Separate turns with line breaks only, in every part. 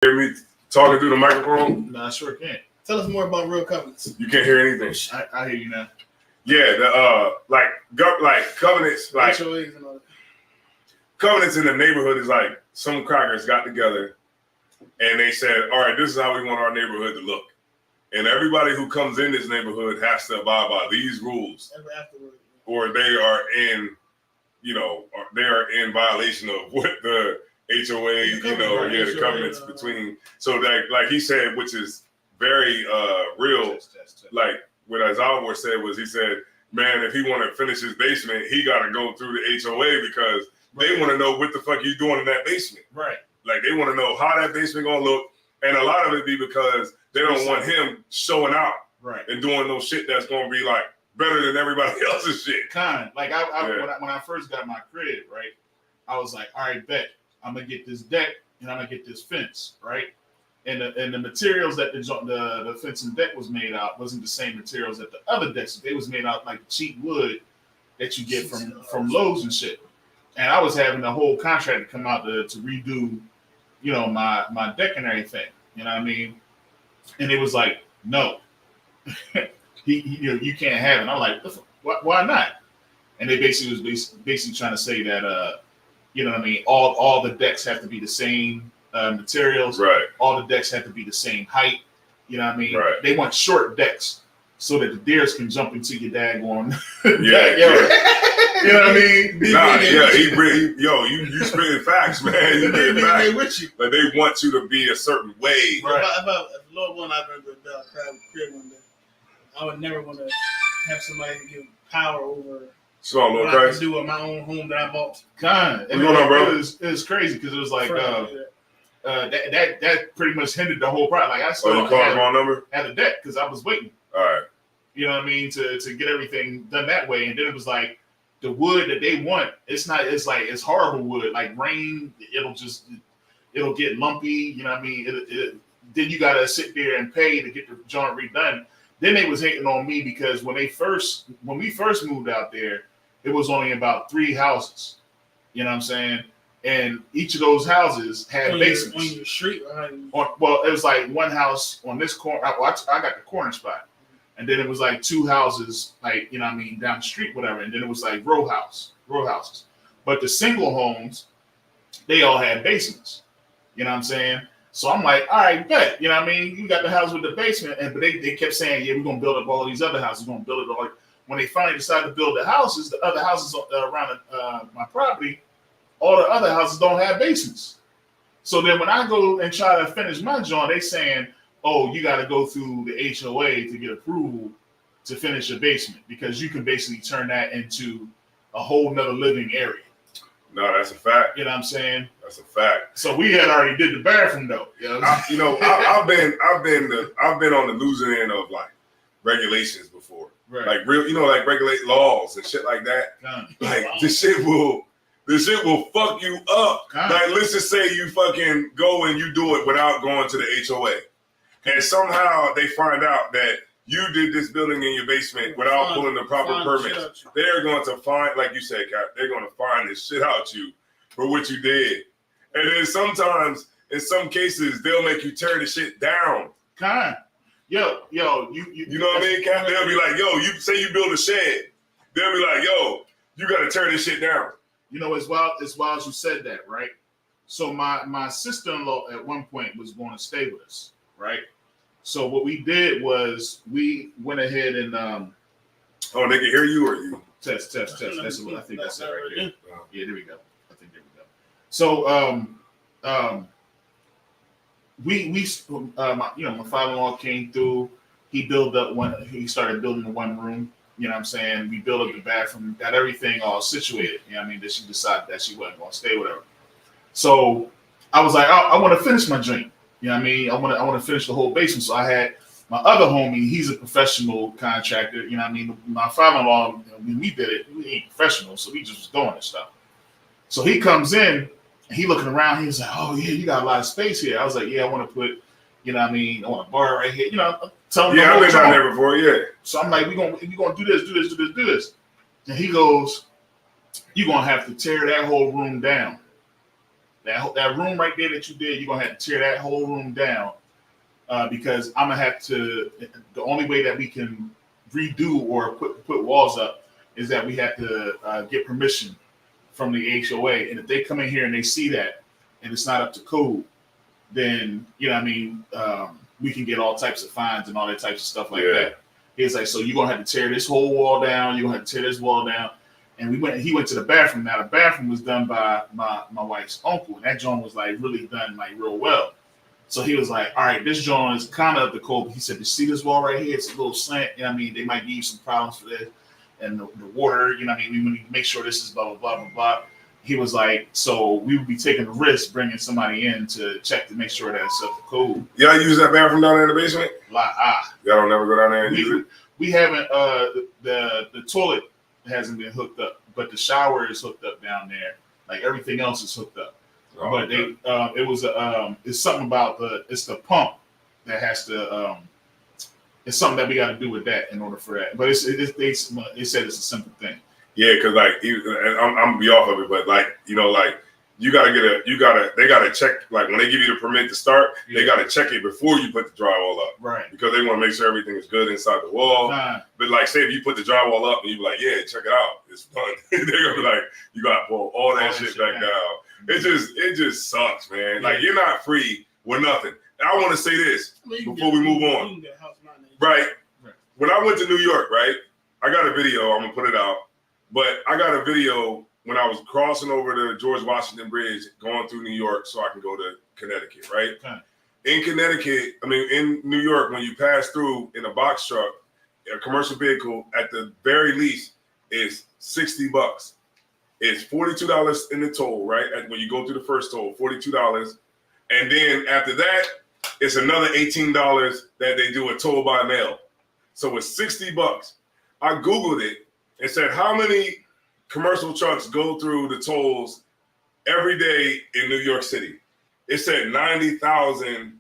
Hear me talking through the microphone?
No, I sure can't.
Tell us more about real covenants.
You can't hear anything.
I hear you now.
Yeah, like covenants, like
HOAs and all that.
covenants in the neighborhood is like some crackers got together and they said, all right, this is how we want our neighborhood to look. And everybody who comes in this neighborhood has to abide by these rules.
Ever afterward.
Or they are in, they are in violation of what the HOA, the covenants between. So that, like he said, which is very real, like what Azalwar said was, he said, man, if he want to finish his basement, he got to go through the HOA because they want to know what the fuck you doing in that basement.
Right.
Like they want to know how that basement going to look. And a lot of it be because they don't want him showing out and doing no shit that's going to be like better than everybody else's shit.
When I first got my crib, right, I was like, all right, bet I'm gonna get this deck and I'm gonna get this fence, right? And the materials that the fence and deck was made out wasn't the same materials that the other decks. They was made out like cheap wood that you get from Lowe's and shit. And I was having the whole contractor come out to redo, my deck and everything. You know what I mean? And it was like, no, you can't have it. And I'm like, why not? And they basically was trying to say that, all the decks have to be the same materials.
Right.
All the decks have to be the same height. You know what I mean?
Right.
They want short decks so that the deers can jump into your daggone
yeah.
You know what I mean?
You spitting facts, man. You spitting facts.
With you.
Like they want you to be a certain way.
Right. If the Lord wanted, I remember about crib one day. I would never want to have somebody give power over
So, Lord
what I
Christ.
can do in my own home that I bought.
God,
what's going on, bro?
It was crazy because it was like that pretty much hindered the whole project. Like I still
you called the wrong number?
had a deck because I was waiting.
All right.
You know what I mean? To get everything done that way. And then it was like the wood that they want, it's horrible wood. Like rain, it'll get lumpy, you know what I mean? Then you gotta sit there and pay to get the joint redone. Then they was hating on me because when we first moved out there, it was only about 3 houses. You know what I'm saying? And each of those houses had basements.
On your street?
It was like one house on this corner. I got the corner spot. And then it was like 2 houses, like, down the street, whatever. And then it was like row houses. But the single homes, they all had basements. You know what I'm saying? So I'm like, all right, bet. You know what I mean? You got the house with the basement. But they kept saying, yeah, we're going to build up all these other houses. We're going to build it all. When they finally decided to build the houses, the other houses around my property, all the other houses don't have basements. So then when I go and try to finish my joint, they saying, oh, you got to go through the HOA to get approval to finish a basement because you can basically turn that into a whole nother living area.
No, that's a fact.
You know what I'm saying?
That's a fact.
So we had already did the bathroom though.
I've been on the losing end of like regulations before.
Right.
Like like regulate laws and shit like that. Like this shit will fuck you up. Like let's just say you fucking go and you do it without going to the HOA. And somehow they find out that you did this building in your basement without pulling the proper permits. They're going to find, like you said, Cap, they're going to find this shit out you for what you did. And then sometimes, in some cases, they'll make you tear the shit down.
Yo, you
know what I mean, Cap? They'll be like, yo, you say you build a shed. They'll be like, yo, you got to tear this shit down.
As wild as you said that, right? So my sister-in-law at one point was going to stay with us. Right. So what we did was we went ahead and
oh, they can hear you or you?
Test. That's what I think that's it right there. Yeah, there we go. I think there we go. So my father-in-law came through. He started building the one room. You know what I'm saying? We built up the bathroom, got everything all situated. You know what I mean? That she decided that she wasn't going to stay with her. So I was like, I want to finish my drink. You know what I mean? I want to finish the whole basement. So I had my other homie, he's a professional contractor. You know what I mean? My father-in-law, when we did it, we ain't professional, so we just was doing this stuff. So he comes in, and he looking around, he's like, oh yeah, you got a lot of space here. I was like, yeah, I want to put, I want a bar right here. Tell him.
Yeah, I've been down there before, yeah.
So I'm like, we gonna do this. And he goes, you're gonna have to tear that whole room down That room right there that you did, you're gonna have to tear that whole room down because I'm gonna have to. The only way that we can redo or put walls up is that we have to get permission from the HOA, and if they come in here and they see that and it's not up to code, then you know what I mean, we can get all types of fines and all that types of stuff like that. He's like, so you're gonna have to tear this whole wall down. You're gonna have to tear this wall down. And he went to the bathroom. Now the bathroom was done by my wife's uncle, and that joint was like really done like real well. So he was like, all right, this joint is kind of up the code. He said, you see this wall right here? It's a little slant. You know what I mean? They might give you some problems for this. And the water, you know what I mean? We need to make sure this is blah, blah, blah, blah, blah. He was like, so we would be taking the risk bringing somebody in to check to make sure that it's up to code.
Y'all use that bathroom down there in the basement? Y'all don't never go down there and use it?
We haven't, the toilet hasn't been hooked up, but the shower is hooked up down there. Like everything else is hooked up. Oh, but okay. It's something about it's the pump that has to, it's something that we got to do with that in order for that. But they said it's a simple thing.
Yeah, because like I'm be off of it, but like you know, like they gotta check, like when they give you the permit to start, they gotta check it before you put the drywall up,
right? Because
they want to make sure everything is good inside the wall. But like, say if you put the drywall up and you be like, yeah, check it out, it's fun. They're gonna be like, you gotta pull all that shit back down. It just sucks, man. Yeah. Like you're not free with nothing. And I want to say this before we move on. Right. When I went to New York, right, I got a video. I'm gonna put it out. But I got a video when I was crossing over the George Washington Bridge, going through New York so I can go to Connecticut, right? Okay. In New York, when you pass through in a box truck, a commercial vehicle, at the very least, is $60. It's $42 in the toll, right? When you go through the first toll, $42. And then after that, it's another $18 that they do a toll by mail. So it's $60. I Googled it. It said how many commercial trucks go through the tolls every day in New York City. It said 90,000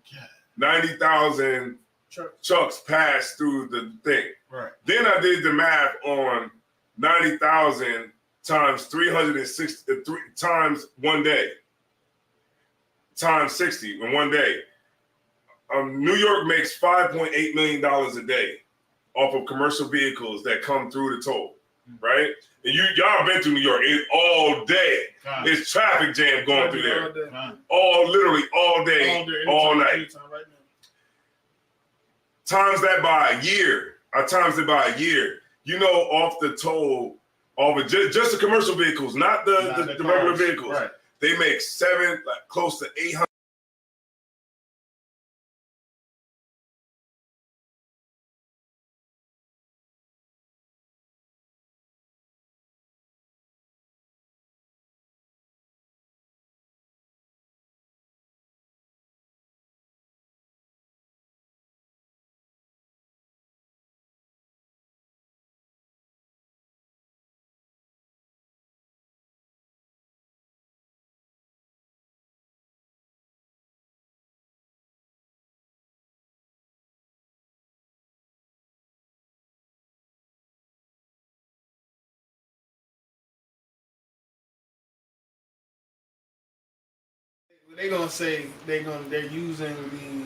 trucks pass through the thing. Right. Then I did the math on 90,000 times 360 times 1 day times 60 in 1 day. New York makes $5.8 million a day off of commercial vehicles that come through the toll. Right? And y'all been to New York all day. It's traffic jam going through there. Literally all day, all night. Right now. Times that by a year. I times it by a year. You know, off the toll, just the commercial vehicles, not the regular vehicles. Right. They make close to 800.
They're gonna say they're using the.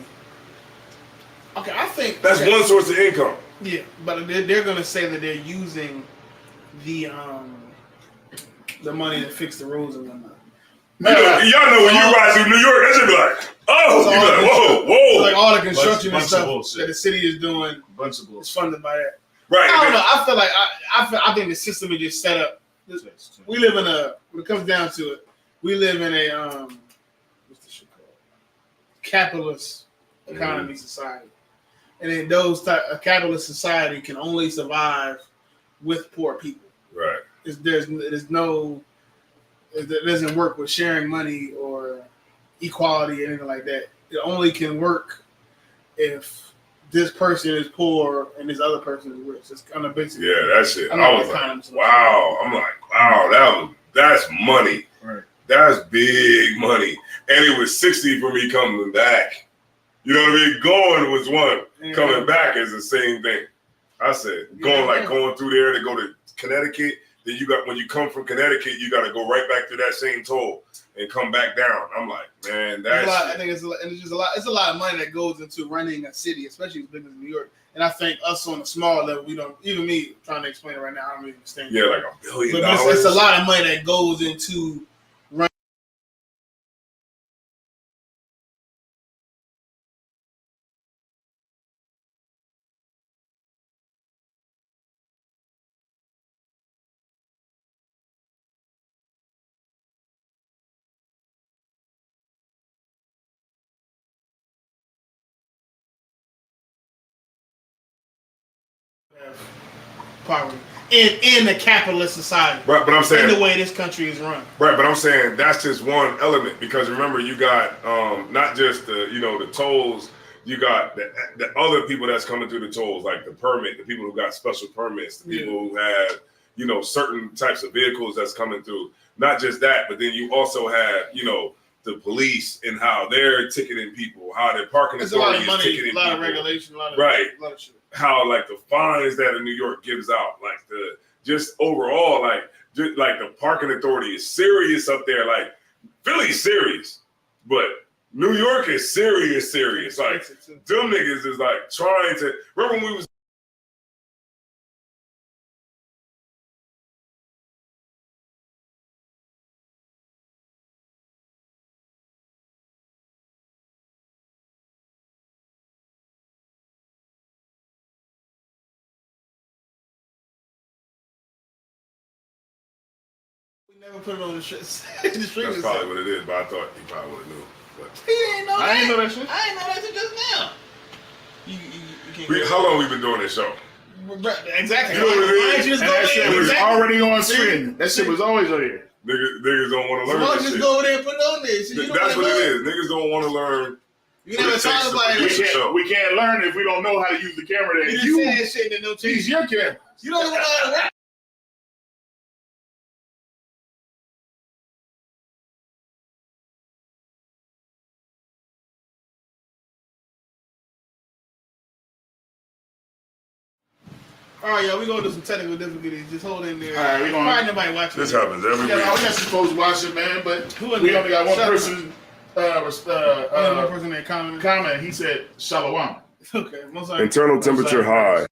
Okay, I think
that's one source of income.
Yeah, but they're gonna say that they're using the money to fix the roads and whatnot.
Y'all know when you ride through New York, that should be like, whoa.
Like all the construction and stuff that the city is doing, it's funded by that.
Right.
I don't know. I feel like I think the system is just set up. We live in when it comes down to it, we live in a what's the shit called? Capitalist economy society. And in a capitalist society can only survive with poor people. Right. It doesn't work with sharing money or equality or anything like that. It only can work if this person is poor and this other person is rich. It's kind of basic.
Yeah, that's it. I was like, wow. I'm like, wow, that's money. Right. That's big money. And it was 60 for me coming back. You know what I mean? Going was one. Yeah. Coming back is the same thing. I said, going through there to go to Connecticut, Then you got when you come from Connecticut, you got to go right back to that same toll and come back down. I'm like, man, that's.
I think it's just a lot. It's a lot of money that goes into running a city, especially as big as New York. And I think us on a small level, we don't. Even me trying to explain it right now, I don't really understand.
Yeah, like $1 billion.
But it's a lot of money that goes into running. Poverty in a capitalist society,
right? But I'm saying
in the way this country is run,
right? But I'm saying that's just one element because remember you got not just the tolls, you got the other people that's coming through the tolls, like the people who got special permits, the people who have certain types of vehicles that's coming through. Not just that, but then you also have the police and how they're ticketing people, how their parking authority is ticketing people.
A lot of regulation, a lot of shit.
How like the fines that New York gives out, like the just overall, like the parking authority is serious up there. Like Philly's serious, but New York is serious. Like them niggas is like trying to. Remember when we was.
Never put it on the street.
That's probably what it is, but I thought he probably would have knew. But
he didn't know that.
I didn't know that shit.
I didn't know that shit just now. You can't
how long we been doing this show?
Exactly.
You know what it is?
That shit was already on screen. That shit was always on here.
Niggas don't want to learn that shit.
Just go over there and put it on there. So
that's what it is. Niggas don't want to learn.
You never talk about it.
We can't learn if we don't know how to use the camera.
You just said shit that no change.
Use your camera.
You don't even know how to work. All right, y'all, we going to do some technical difficulties. Just hold in there.
All right, we going to.
Nobody watching.
This happens every week.
Yeah, we're not supposed to watch it, man, but we only got one person.
One person that
comment. He said, Shalom.
Okay.
Internal temperature high.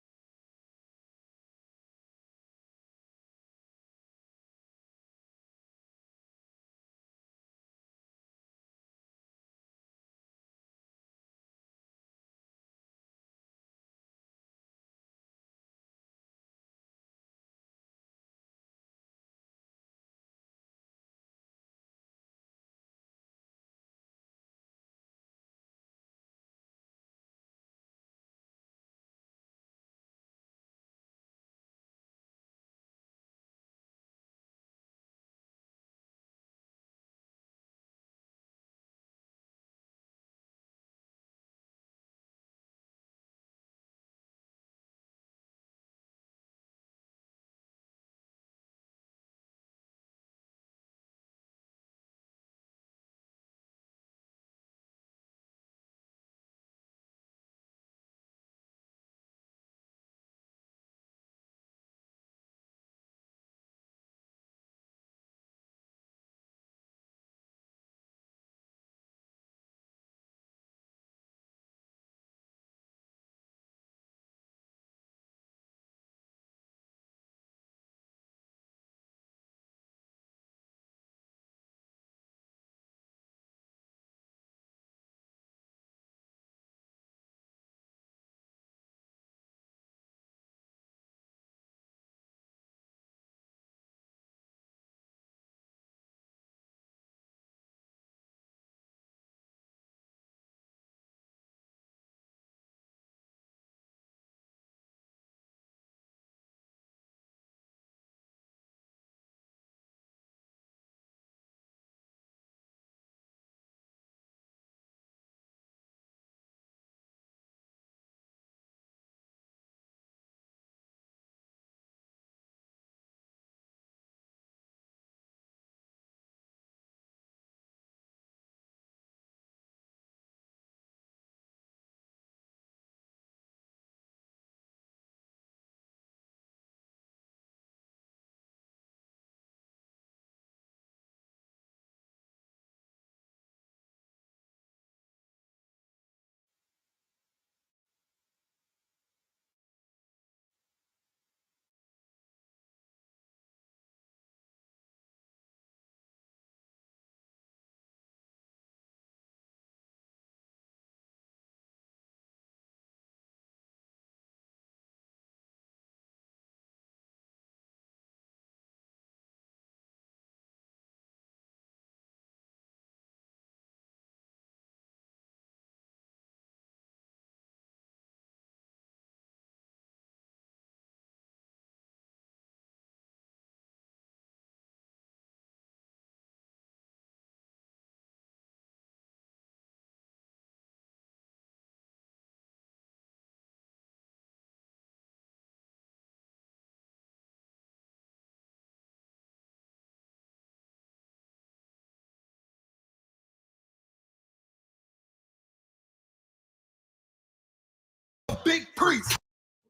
priest.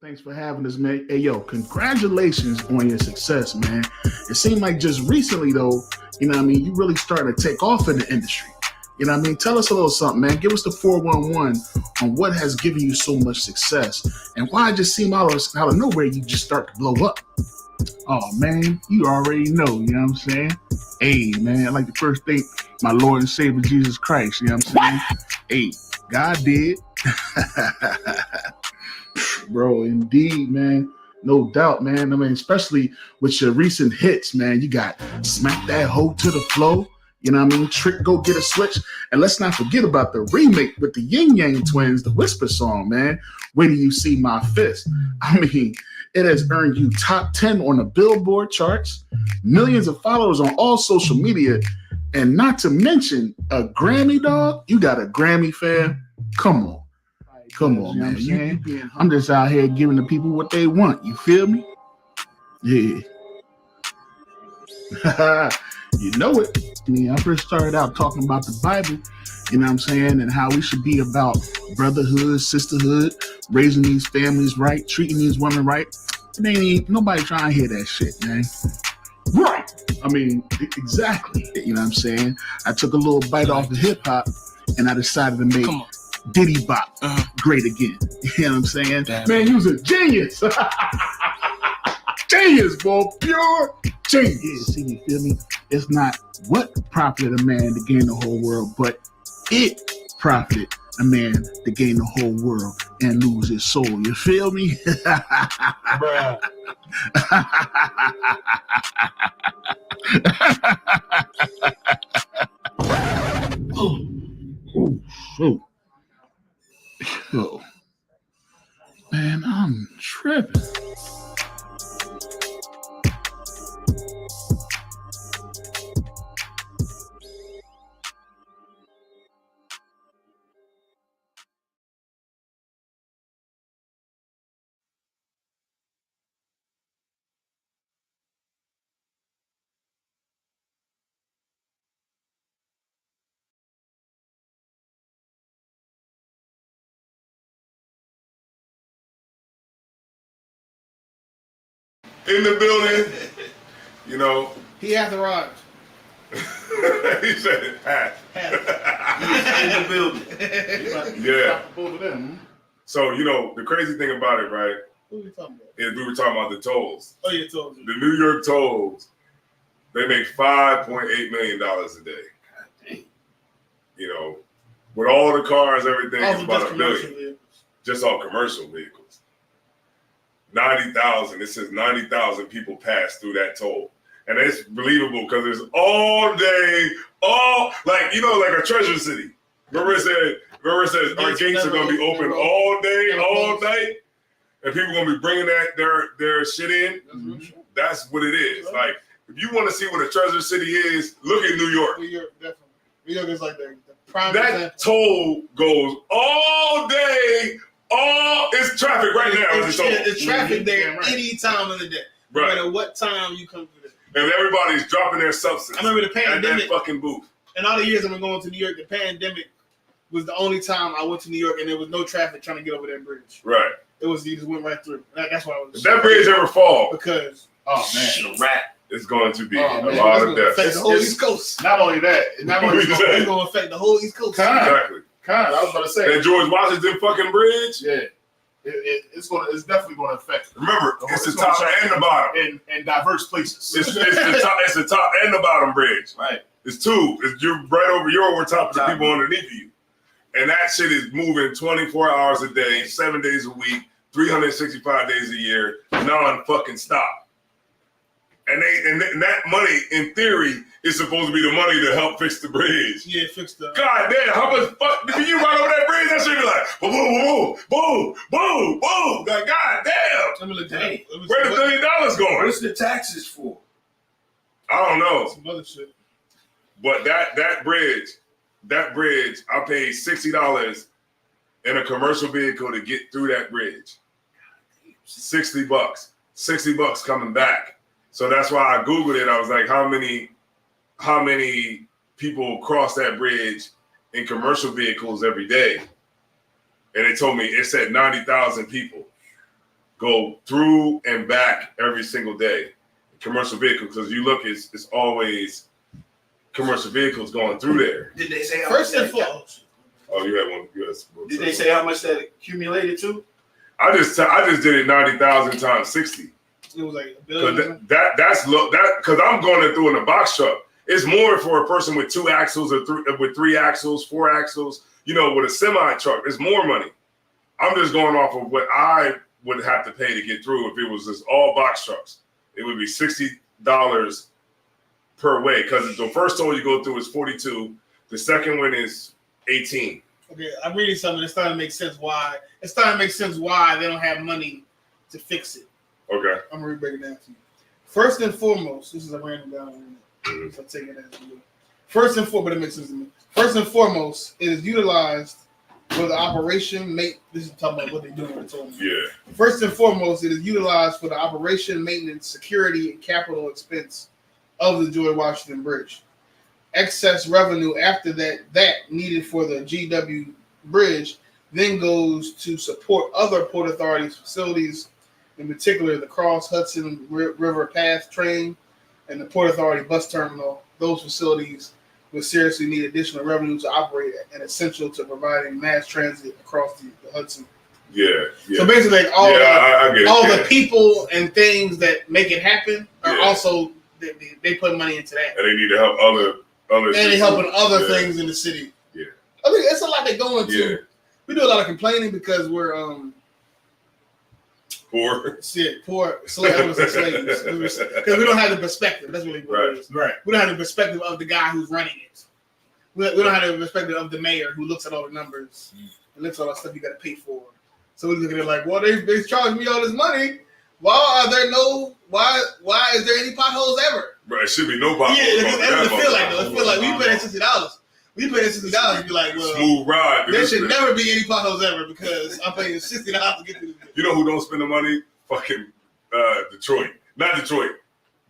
Thanks for having us, man. Hey, yo, congratulations on your success, man. It seemed like just recently, though, you know what I mean, you really started to take off in the industry. You know what I mean? Tell us a little something, man. Give us the 411 on what has given you so much success and why it just seemed out of nowhere you just start to blow up. Oh, man, you already know, you know what I'm saying? Hey, man, I'd like to first thank my Lord and Savior, Jesus Christ, you know what I'm saying? Hey, God did. Bro, indeed, man. No doubt, man. I mean, especially with your recent hits, man. You got Smack That Hoe to the Flow. You know what I mean? Trick, Go Get a Switch. And let's not forget about the remake with the Yin Yang Twins, the Whisper song, man. Where do you see my fist? I mean, it has earned you top 10 on the Billboard charts, millions of followers on all social media, and not to mention a Grammy, dog. You got a Grammy, fam. Come on. Come on, man. I'm just out here giving the people what they want. You feel me? Yeah. You know it. I mean, I first started out talking about the Bible, you know what I'm saying, and how we should be about brotherhood, sisterhood, raising these families right, treating these women right. And ain't nobody trying to hear that shit, man. Right. I mean, exactly. You know what I'm saying? I took a little bite off of hip hop and I decided to make Diddy Bop great again. You know what I'm saying? Damn. Man, he was a genius. Genius, boy. Pure genius. See, you feel me? It's not what profited a man to gain the whole world, but it profited a man to gain the whole world and lose his soul. You feel me? Bruh. Oh. Yo, man, I'm tripping.
In the building, you know.
He has arrived.
He said half.
In the building.
Yeah. So, you know, the crazy thing about it, right?
What are we talking about?
Is we were talking about the tolls.
Oh, yeah, tolls.
The New York tolls, they make $5.8 million a day. You know, with all the cars, everything, it's about $1 billion. Just all commercial vehicles. 90,000. It says 90,000 people pass through that toll. And it's believable because it's all day, like, you know, like a treasure city. Remember it says our gates are going to be open all day, all night? And people are going to be bringing their shit in? That's what it is. Like, if you want to see what a treasure city is, look at New York.
New York, definitely. New York is like the prime
that
example.
Toll goes all day. It's traffic right now.
It's traffic there any time of the day. No matter what time you come through there.
And everybody's dropping their substance.
I remember the pandemic.
At that fucking booth.
In all the years I've been going to New York, the pandemic was the only time I went to New York and there was no traffic trying to get over that bridge.
Right.
It was, you just went right through. That's why I was.
If that bridge ever fall,
because
the rat is going to be a lot of death.
Affect the whole East Coast.
Not only that, it's
going to affect the whole East Coast.
Exactly.
I was about to say
that George Washington fucking bridge.
Yeah. It's definitely going to affect.
Remember, it's the top and the bottom
in diverse places.
It's the top and the bottom bridge.
Right.
It's two. You're over top of the people underneath you, and that shit is moving 24 hours a day, 7 days a week, 365 days a year, non-fucking stop. And that money, in theory, is supposed to be the money to help fix the bridge.
Yeah, fix the.
God damn, how much fuck did you ride over that bridge? That shit be like boom, boom, boom, boom, boom. Like, God damn.
I mean, look, hey,
where the $1 billion going?
What's the taxes for?
I don't know.
Some other shit.
But that bridge, I paid $60 in a commercial vehicle to get through that bridge. $60. $60 coming back. So that's why I Googled it. I was like, how many people cross that bridge in commercial vehicles every day? and they told me it said 90,000 people go through and back every single day. Commercial vehicles, because you look, it's always commercial vehicles going through there.
Did they say
First and foremost?
Oh, you had one. Yes.
Did they say how much that accumulated to?
I just did it 90,000 times 60.
It was like a billion.
That's low. That because I'm going through in a box truck. It's more for a person with 2 axles or with 3 axles, 4 axles. You know, with a semi truck, it's more money. I'm just going off of what I would have to pay to get through if it was just all box trucks. It would be $60 per way because the first toll you go through is 42. The second one is 18.
Okay, I'm reading something. It's starting to make sense why. It's starting to make sense why they don't have money to fix it.
Okay.
I'm gonna break it down to you. First and foremost, this is a random down. So I take it as you. First and foremost, but it makes sense to me. First and foremost, it is utilized for the operation. This is talking about what they do when it's over.
Yeah.
First and foremost, it is utilized for the operation, maintenance, security, and capital expense of the George Washington Bridge. Excess revenue after that needed for the GW Bridge then goes to support other Port Authorities facilities, in particular the Cross Hudson River Path train and the Port Authority bus terminal. Those facilities will seriously need additional revenue to operate and essential to providing mass transit across the Hudson.
Yeah.
So basically, like, all the people and things that make it happen are also they put money into that,
and they need to help other.
And they helping other things in the city.
Yeah,
I think it's a lot they go into.
Yeah.
We do a lot of complaining because we're
poor.
Poor slaves because we don't have the perspective. That's really what it is.
Right.
We don't have the perspective of the guy who's running it. We don't have the perspective of the mayor who looks at all the numbers and looks at all the stuff you got to pay for. So we look at it like, well, they charged me all this money. Why is there any potholes ever?
Right, it should be no potholes.
Yeah, that's what it feel like though. It feel like we pay that $60. We pay that $60 and be like, well,
smooth ride.
There should never be any potholes ever because I'm paying $60 to get to this.
You know who don't spend the money? Fucking Detroit. Not Detroit.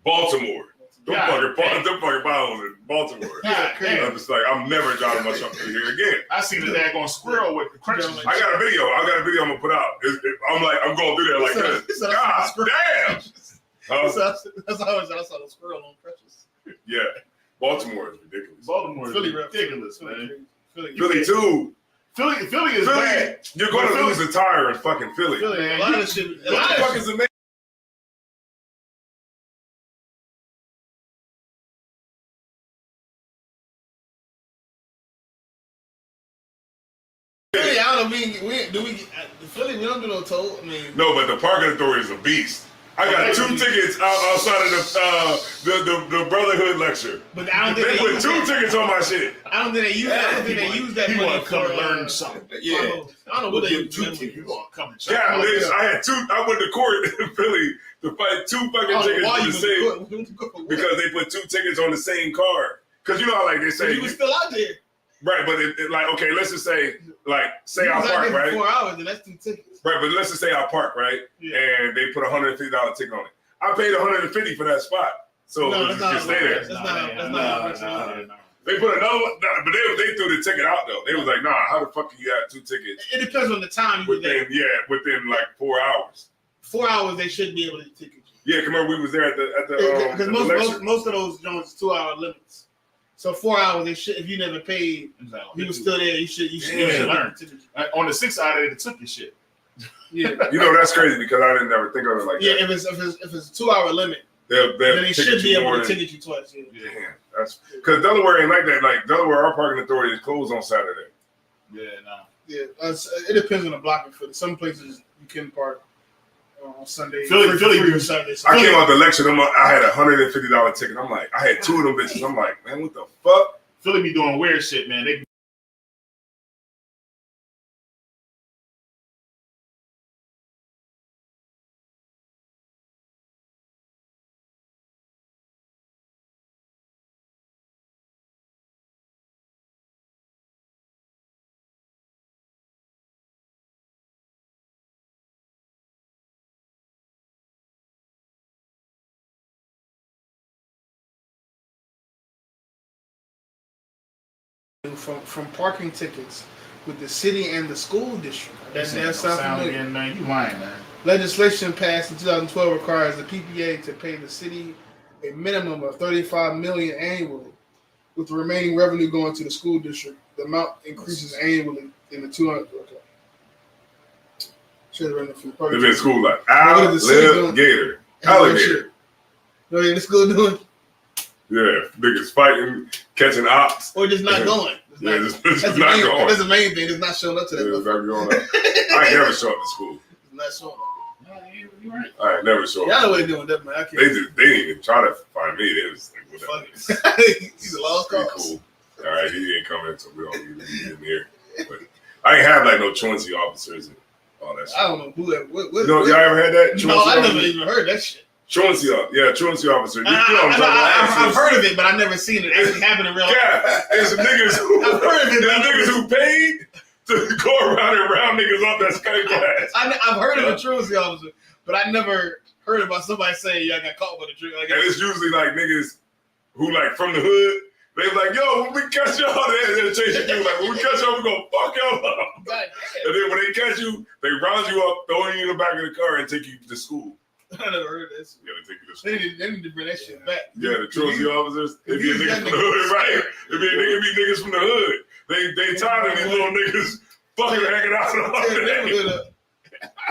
Baltimore. Them fucking potholes in Baltimore. I'm just like, I'm never driving my truck through here again.
I seen the daggone squirrel with the crutches.
I got a video. I'm gonna put out. I'm going through there like this. God damn.
That's how I saw the squirrel on crutches.
Yeah. Baltimore is ridiculous.
Baltimore is
Philly
ridiculous, man.
Philly too.
Philly is bad.
You're going to lose a tire in fucking Philly.
A lot of shit.
What the fuck is the name?
Philly, I don't mean Philly. We don't do no toll. I mean,
no, but the parking authority is a beast. I got 2 tickets outside of the Brotherhood lecture.
But I don't think
they put 2 tickets on my shit.
I don't think they use that. I don't think they use that
money. You want to come
and
learn something?
Yeah. I don't know what they use.
You want to come and
check? Yeah, I had 2. I went to court in Philly to fight 2 fucking tickets on the same because they put 2 tickets on the same car. Because you know how like they say
you were still out there.
Right, but it like okay, let's just say I park, right?
4 hours and that's 2 tickets.
Right, but let's just say I park, right? Yeah. And they put $150 ticket on it. I paid $150 for that spot, so you can stay there.
That's not.
They put another one, but they threw the ticket out though. They was like, nah, how the fuck can you have 2 tickets?
It depends on the time.
Within like 4 hours.
4 hours, they should be able to ticket
you. Yeah, come on, we was there at the
because most of those joints 2 hour limits. So 4 hours, they should. If you never paid, you were still there. You should
learn. On the 6 side, they took your shit.
Yeah,
you know that's crazy because I didn't ever think of it like that.
Yeah, if it's a 2 hour limit,
then
they should be able to ticket you twice.
Yeah, that's because Delaware ain't like that. Like Delaware, our parking authority is closed on Saturday.
Yeah, nah.
Yeah, it depends on the blocking for some places you can park on Sunday.
Philly
Sunday.
I came out the lecture. I had $150 ticket. I'm like, I had 2 of them bitches. I'm like, man, what the fuck?
Philly be doing weird shit, man. They
from parking tickets with the city and the school district. That sounds familiar.
Again, man. You lying, man.
Legislation passed in 2012 requires the PPA to pay the city a minimum of $35 million annually, with the remaining revenue going to the school district. The amount increases annually in the 200. Okay. Should have run a few.
They've been in school like alligator. Alligator.
What are they in the school doing?
Yeah, niggas fighting, catching ops.
Or just not going.
Just not going.
That's the main thing. It's not showing up to that.
Yeah, it's not going up. I ain't never show up to school.
It's not showing up.
You right.
I ain't never show up.
Y'all know what they're doing, that man. I can't.
They didn't even try to find me. They was like, whatever.
He's a lost cause.
Cool. All right, he ain't coming, so we don't need to be in here. But I ain't have like no truancy officers and all that shit.
I don't know who that. What,
Y'all ever had that?
No, I never even heard that shit.
Truancy officer.
I've heard of it, but I've never seen it actually happen in real life.
Yeah, there's some niggas who
I've heard of it.
There's niggas who paid to go around and round niggas up that sky glass.
I've heard of a truancy officer, but I never heard about somebody saying, "Yeah, I got caught with a truancy."
And it's usually like niggas who like from the hood. They like, yo, when we catch y'all, they'll chase you through. Like, when we catch y'all, we gonna fuck y'all up. And then when they catch you, they round you up, throw you in the back of the car, and take you to school.
I never heard of this.
Yeah, they take you to school.
They need to bring that shit back.
Yeah, the truancy officers. It be niggas from the hood, right? It be niggas from the hood. They tired of these little niggas fucking hanging out all
Tear the
day.
neighborhood up.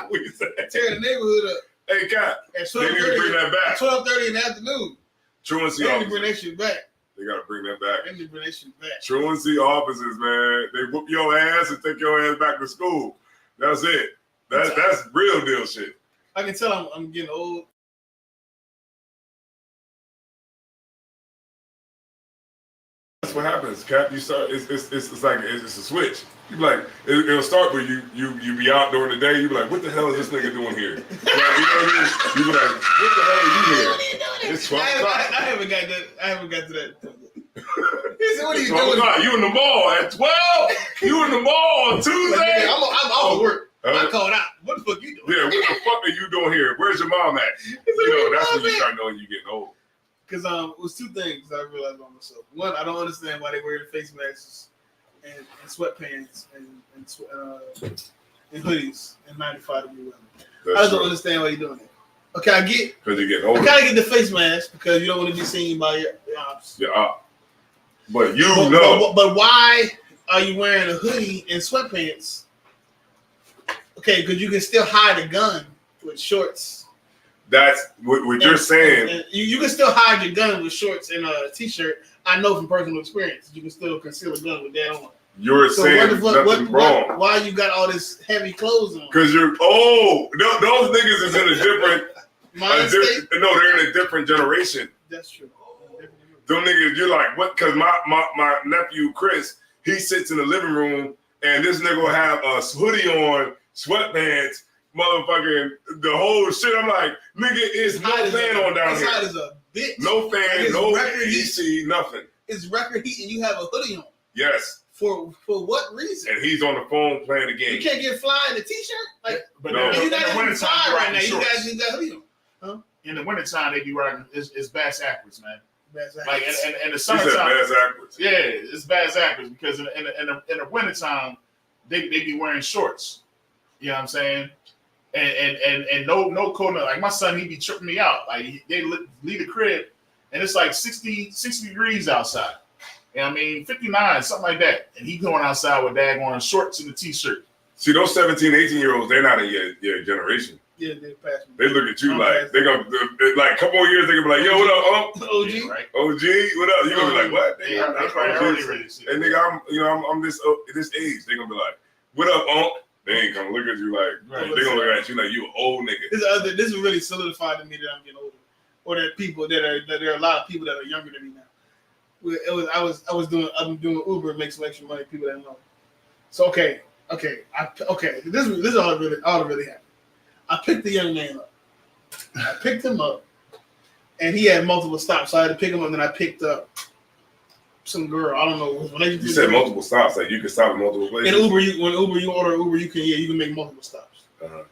What you say?
Tear the neighborhood up.
Hey, Cap,
At
they need to bring that back.
12:30 in the afternoon.
Truancy
They need to
officers.
bring that shit back.
They gotta bring that back.
They need to bring that shit back.
Truancy officers, man. They whoop your ass and take your ass back to school. That's it. That's real deal shit.
I can tell I'm getting old.
That's what happens, Cap. You start. It's like it's a switch. You be like it'll start with you be out during the day. You be like, what the hell is this nigga doing here? Like, you know what I mean? You be like, what the hell are you here? It's 12 o'clock.
I haven't got to that. He said, what are you
It's 12
doing?
o'clock. You in the mall at 12? You in the mall on Tuesday?
Like, I'm off of work. I called out. What the fuck you doing?
Yeah, what the fuck are you doing here? Where's your mom at? You know, that's when you start knowing you getting old.
Because it was two things I realized about myself. One, I don't understand why they wear the face masks and sweatpants and hoodies in 95 degree weather. I just don't understand why you're doing it. Okay, I get.
Because you're getting older.
I gotta get the face mask because you don't want to be seen by your ops.
Yeah, but you know.
But why are you wearing a hoodie and sweatpants? Okay, because you can still hide a gun with shorts.
That's what you're saying.
And you can still hide your gun with shorts and a t-shirt. I know from personal experience, you can still conceal a gun with that on.
You're saying nothing wrong.
Why you got all this heavy clothes on?
Because you're those niggas is in a different.
Mind state?
No, they're in a different generation.
That's true.
Them niggas, you're like, what? Because my nephew Chris, he sits in the living room and this nigga will have a hoodie on, sweatpants, motherfucking the whole shit. I'm like, nigga, it's no fan on down here.
Inside is a bitch.
No fan, no AC, nothing.
It's record heat and you have a hoodie on.
Yes.
For what reason?
And he's on the phone playing the game.
You can't get fly in a t-shirt? Like,
but
no.
you're not
in the
even fly right now. You
shorts.
guys got hoodie on. Huh?
In the wintertime, they be riding. It's bass backwards, man.
Bass
like in the
He said
summertime,
bass backwards.
yeah, it's bass backwards because in the wintertime, they be wearing shorts. You know what I'm saying? And no coat. Like my son, he be tripping me out. Like they leave the crib, and it's like 60 degrees outside. You know what I mean? 59, something like that. And he going outside with daggone shorts and a t-shirt.
See, those 17, 18-year-olds, they're not in your generation.
Yeah, they're passing.
They look at you like they're gonna like a couple more years. They're gonna be like, "Yo, what up,
OG?
Yeah, right?
OG, what up?" You gonna be like, "What?"
Yeah, that's right.
And nigga, I'm this age. They gonna be like, "What up, They ain't gonna look at you like they gonna look at you like you an old nigga.
This is really solidified to me that I'm getting older, or there are people there are a lot of people that are younger than me now. I'm doing Uber and make some extra money. People that know. So okay. This is all that really happened. I picked the young man up. I picked him up, and he had multiple stops. So I had to pick him up, and then I picked up some girl. I don't know.
You said multiple stops, like you can stop at multiple places.
In Uber, when you order Uber, you can make multiple stops.
Uh-huh.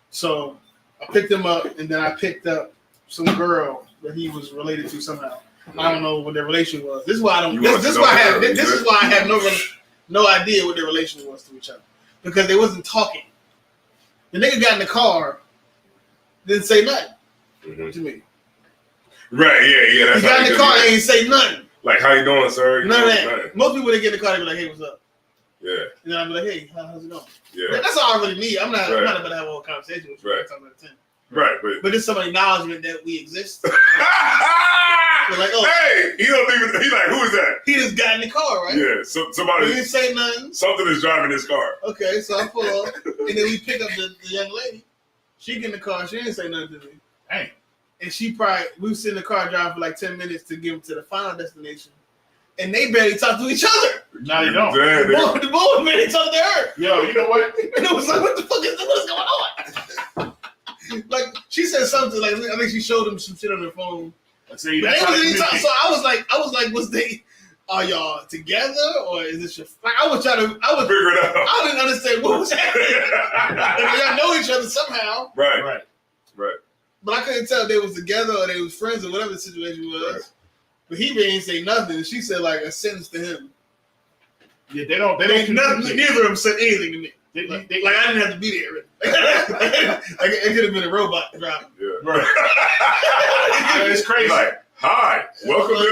So I picked him up, and then I picked up some girl that he was related to somehow. I don't know what their relation was. This is why I don't. This is why I have no. no idea what their relation was to each other because they wasn't talking. The nigga got in the car, didn't say nothing to me.
Right, yeah. That's
he got in the car and ain't say nothing.
Like, how you doing, sir?
None of that. Most people that get in the car, they be like, hey, what's up?
Yeah.
And then I'll be like, hey, how's it going?
Yeah.
That's all I really need. I'm not about to have a whole conversation with you.
Right.
Right.
But
it's some acknowledgement that we exist. Like,
hey, he don't even. He like, who is that?
He just got in the car, right?
Yeah. So somebody.
He didn't say nothing.
Something is driving his car.
Okay, so I pull up, and then we pick up the young lady. She get in the car. She didn't say nothing to me.
Hey.
And we sit in the car driving for like 10 minutes to get them to the final destination. And they barely talk to each other.
No, they don't.
The boy barely talk to her.
Yo, you know what?
And it was like, what the fuck is this? What is going on? Like, she said something, like, I think she showed him some shit on her phone. So I was like, are y'all together or is this your, like, I was figure it out. I didn't understand what was happening. Like, y'all know each other somehow.
Right.
But I couldn't tell if they was together or they was friends or whatever the situation was. Right. But he didn't say nothing. She said like a sentence to him.
Yeah, they don't.
Neither of them said anything to me. Like I didn't have to be there. Like it could have been a robot driving.
Yeah.
Right. It's crazy.
Like, hi, welcome to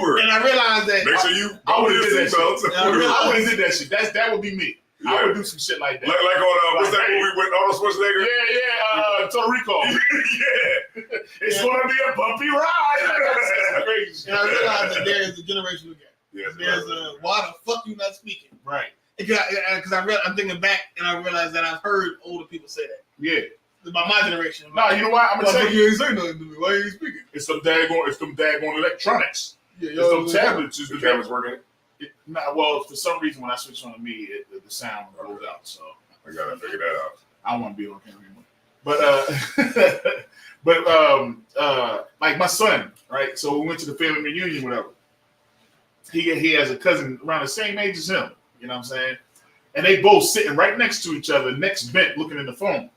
Uber.
And I realized that
make sure you.
I would have did that shit.
I
would have did that shit. That would be me. Yeah. I would do some shit like that.
Like on what's that movie with Arnold Schwarzenegger?
Yeah. Total Recall.
Yeah.
It's gonna be a bumpy ride. That's crazy.
And I realized that there is a generational gap.
Yes,
there's a why the fuck you not speaking?
Right.
Because I'm thinking back and I realized that I've heard older people say that.
Yeah.
About my generation.
No, you know what? I'm gonna say
you ain't saying nothing to me. Why are you speaking?
It's them daggone electronics.
Yeah,
it's them tablets.
The camera's working.
Well, for some reason, when I switch on to me, the sound goes out. So
I gotta figure that out.
I don't want to be on camera anymore. But like my son, right? So we went to the family reunion, whatever. He has a cousin around the same age as him. You know what I'm saying? And they both sitting right next to each other, next vent, looking in the phone.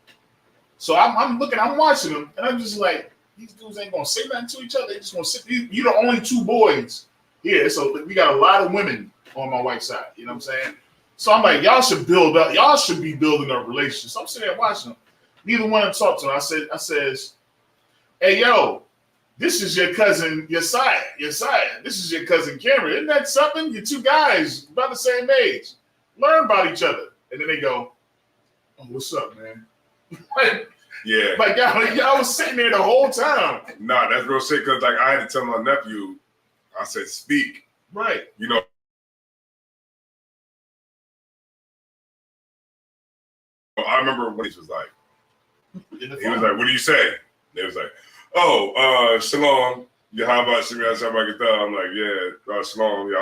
So I'm watching them, and I'm just like, these dudes ain't gonna say nothing to each other. They just gonna sit. You're the only two boys here, so we got a lot of women on my wife's side. You know what I'm saying? So I'm like, y'all should build up. Y'all should be building a relationship. So I'm sitting there watching them. Neither one of them talk to them. I says, hey, yo, this is your cousin, Josiah. This is your cousin Cameron. Isn't that something? You're two guys about the same age. Learn about each other. And then they go, oh, what's up, man?
Yeah.
Like, y'all was sitting there the whole time.
Nah, that's real shit, because like I had to tell my nephew, I said, speak.
Right.
You know, I remember when he was like, what do you say? They was like, oh, shalom. How about Shemia Shabbat? I'm like, yeah, shalom. You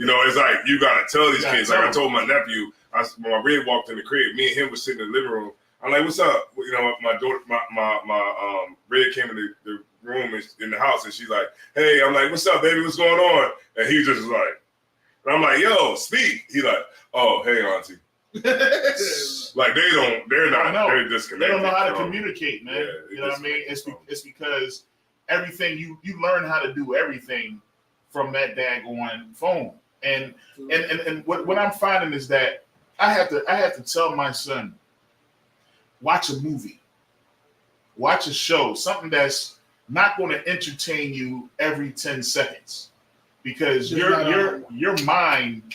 know, it's like, you got to tell these kids. Like I told my nephew, when my Red walked in the crib, me and him was sitting in the living room. I'm like, what's up? You know, my daughter, my Red came in the room in the house, and she's like, hey, I'm like, what's up, baby? What's going on? And he just like, and I'm like, yo, speak. He like, oh, hey, auntie. Like they're disconnected.
They don't know how to communicate, man. Yeah, you know what I mean? It's because everything you learn how to do everything from that daggone phone. And what I'm finding is that I have to tell my son, watch a movie, watch a show, something that's not going to entertain you every 10 seconds, because your mind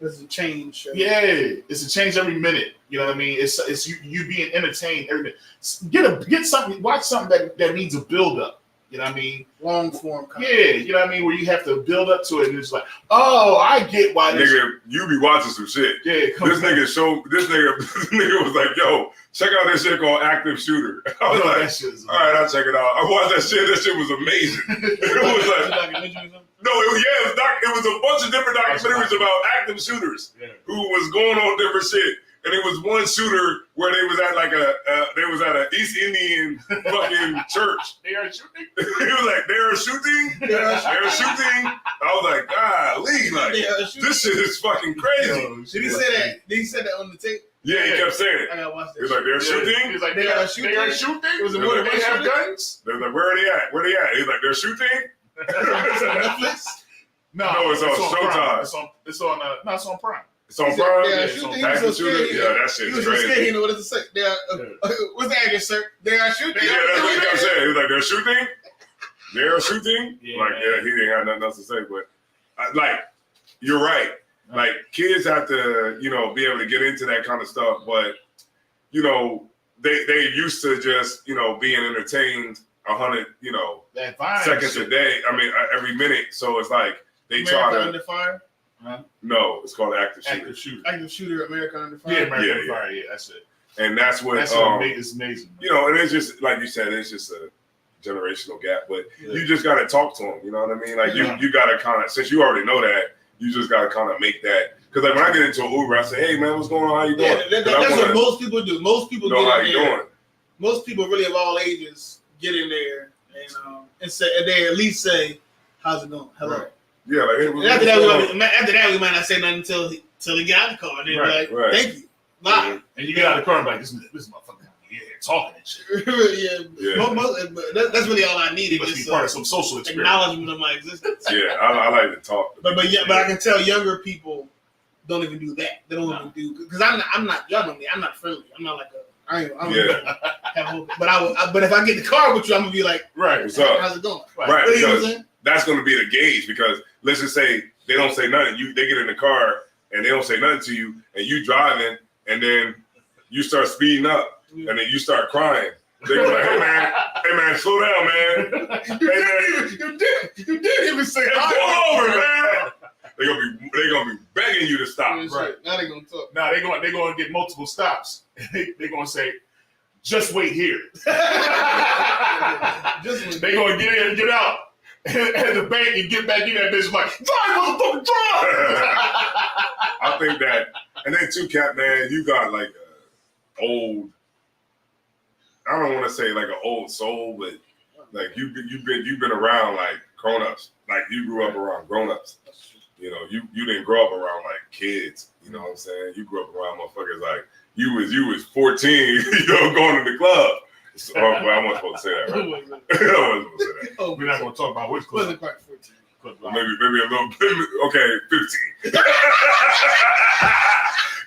doesn't change.
Yeah, it's a change every minute. You know what I mean? It's you being entertained every minute. Get something, watch something that needs a build up. You know what I mean?
Long form content.
Yeah, you know what I mean? Where you have to build up to it, and it's like, oh, I get why this.
Nigga, you be watching some shit.
Yeah,
this nigga was like, yo, check out this shit called Active Shooter. I was like, all right, I'll check it out. I watched that shit. That shit was amazing. It was like, no, it was a bunch of different documentaries about active shooters who was going on different shit. And it was one shooter where they was at an East Indian fucking church.
They are shooting.
He was like, they're shooting. They're shooting. I was like, golly, like this shit is fucking crazy.
Did he say that? Did he say that on the tape?
Yeah, he kept saying it.
I gotta watch that.
He was like, they're shooting.
He was like, they are shooting. They are shooting.
Was it
more than they have guns?
They was like, where are they at? Where are they at? He's like, they're shooting.
Netflix.
No,
it's on Showtime.
Prime. It's on Prime.
It's on Prime.
Yeah,
Active
so
shooter. Yeah, that
He
shit's
was so
crazy.
scared. He knew what to say. What's the actor, sir? They are shooting.
Yeah, that's what he kept saying. He was like, "They're shooting. They're shooting."
Yeah,
like, yeah, he didn't have nothing else to say. But like, you're right. Like, kids have to, be able to get into that kind of stuff. But they used to just, being entertained 100, seconds a day. I mean, every minute. So it's like they try to.
Under Fire?
No, it's called Active Shooter.
Active Shooter, America Under Fire.
Yeah, America Under Fire. Yeah, that's it.
And that's what
it's amazing.
And it's just like you said, it's just a generational gap. But you just got to talk to them. You know what I mean? Like you got to kind of, since you already know that, you just got to kind of make that. Because like when I get into an Uber, I say, "Hey man, what's going on? How you doing?"
Yeah, that's what most people do. Most people
know
get
how
in
you
there.
doing.
Most people, really of all ages, get in there and say, and they at least say, "How's it going? Hello."
Right. Yeah, like hey,
after that, we might not say nothing until they get out of the car. And they're like, "Thank you." Bye.
And you get out of the car and like, this motherfucker here talking and shit.
That's really all I needed.
He must be part of some social experience.
Acknowledgement of my existence.
Yeah, I like to talk.
But I can tell younger people don't even do that. They don't even do, because I'm not, y'all know me, I'm not friendly. I'm not like but if I get in the car with you, I'm gonna be like,
right, what's up?
How's it going?
Right, because that's gonna be the gauge. Because let's just say they don't say nothing. They get in the car and they don't say nothing to you, and you driving, and then you start speeding up, and then you start crying. They're gonna be like, hey man, slow down, man.
You did even say,
pull over, man. They're gonna be begging you to stop.
Right.
Now they're gonna talk.
Now they're gonna get multiple stops. They're gonna say, "Just wait here." They're gonna get in and get out at the bank and get back in that bitch like, "Drive, motherfucker, drive!"
I think that, and then too, Cap, man, you got like a old. I don't want to say like an old soul, but like you've been around like grown-ups. Like you grew up around grown-ups. You didn't grow up around like kids. You know what I'm saying? You grew up around motherfuckers like you was 14, going to the club. So, well, I wasn't supposed to say that, right? I wasn't supposed to say that.
We're not gonna talk about which club.
Wasn't quite 14.
Maybe a little bit. Okay, 15.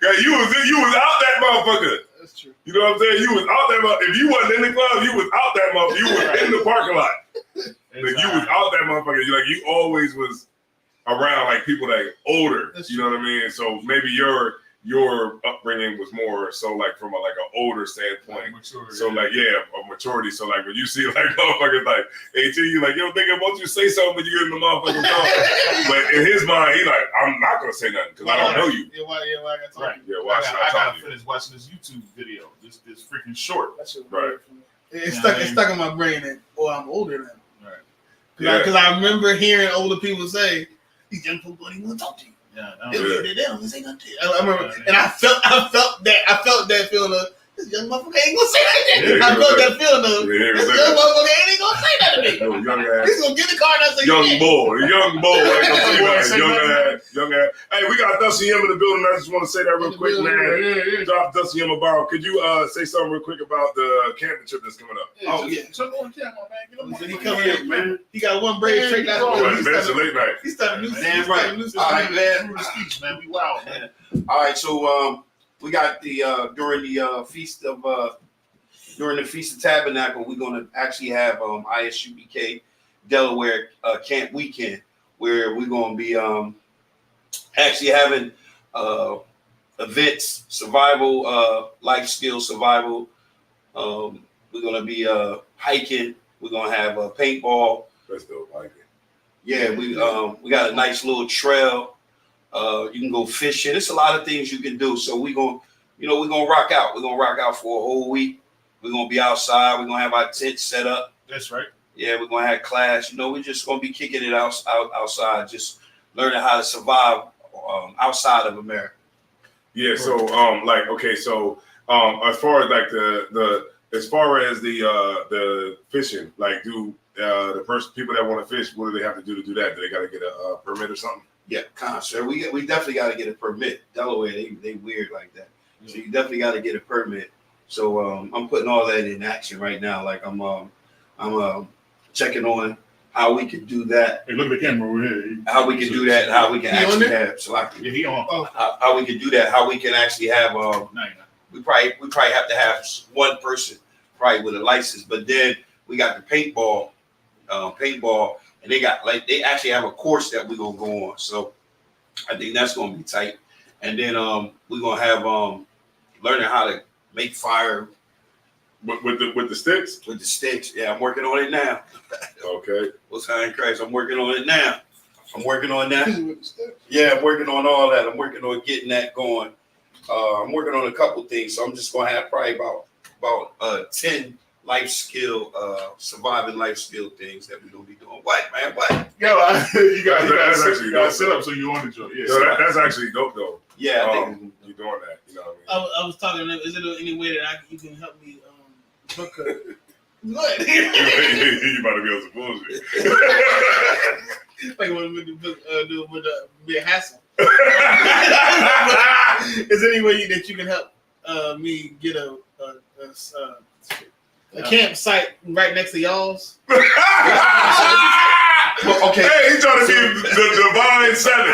Yeah, you was out that motherfucker.
That's true.
You know what I'm saying? You was out that motherfucker. If you wasn't in the club, you was out that motherfucker. You was in the parking lot. Like, you was out that motherfucker. You always was around like people that older.
That's
you know what I mean? So maybe your upbringing was more so like from an older standpoint.
Maturity,
so like of maturity. So like when you see like motherfuckers like 18, you like, yo, nigga, won't you say something when you get in the motherfucking car? But in his mind, he like, I'm not gonna say nothing because I don't know you.
Yeah, why I got to
right.
you?
Yeah, why should I talk to you?
Finish watching this YouTube video. This freaking short.
That's
right.
It's stuck in my brain that I'm older now.
Right.
Because I remember hearing older people say, "These young people don't even want to talk to you."
Yeah,
they don't say nothing to you. I remember, and I felt that feeling of this young motherfucker ain't gonna say nothing. I felt that feeling of this young motherfucker ain't gonna say nothing to me. He's gonna get in the car and I say,
young boy ain't gonna say nothing. Young ass. Hey, we got Dusty M in the building. I just want to say that real quick, man. Drop Dusty M a borrow. Could you say something real quick about the camping trip that's coming up?
Oh yeah,
so go on camera, man.
He coming in, man. He got one braid straight last
week. It's a late night.
He started a new season.
All right, man.
Through the speech, man. We wild, man.
All right, so we got the during the Feast of Tabernacle, we're gonna actually have ISUBK Delaware Camp Weekend, where we're gonna be actually having events, survival, life skill survival. We're gonna be hiking. We're gonna have paintball.
Let's go hiking.
Yeah, we got a nice little trail. You can go fishing. There's a lot of things you can do. So we're gonna rock out. We're gonna rock out for a whole week. We're gonna be outside. We're gonna have our tent set up.
That's right.
Yeah, we're gonna have class. We're just gonna be kicking it outside, just learning how to survive outside of America.
Yeah. So as far as like the fishing, like do the first people that want to fish, what do they have to do to do that? Do they got to get a permit or something?
Yeah, sir. We definitely got to get a permit. Delaware, they weird like that. So you definitely got to get a permit. So I'm putting all that in action right now. Like I'm checking on how we could do that.
Hey, look at the camera over here.
How we can do that. How we can actually have Salaki.
Yeah, he on.
How we can do that. How we can actually have
Nice.
we probably have to have one person probably with a license, but then we got the paintball, and they actually have a course that we're gonna go on. So I think that's gonna be tight. And then we're gonna have learning how to make fire
with the sticks.
with the sticks. Yeah, I'm working on it now.
Okay.
What's high in Christ? I'm working on it now. I'm working on that. Yeah, I'm working on all that. I'm working on getting that going. I'm working on a couple things, so I'm just gonna have probably about 10 life skill, surviving life skill things that we're gonna be doing. What, man? What?
Yo, you got
set
up so you on the joint. Yeah,
So that's actually dope though.
Yeah, I think
you're doing that. You know what I mean?
I was talking to them. Is there any way that you can help me book a...
You about to be on some bullshit.
Like what do with be a hassle. Is there any way that you can help me get a campsite right next to y'all's?
well, okay.
Hey, he's trying to be the divine seven.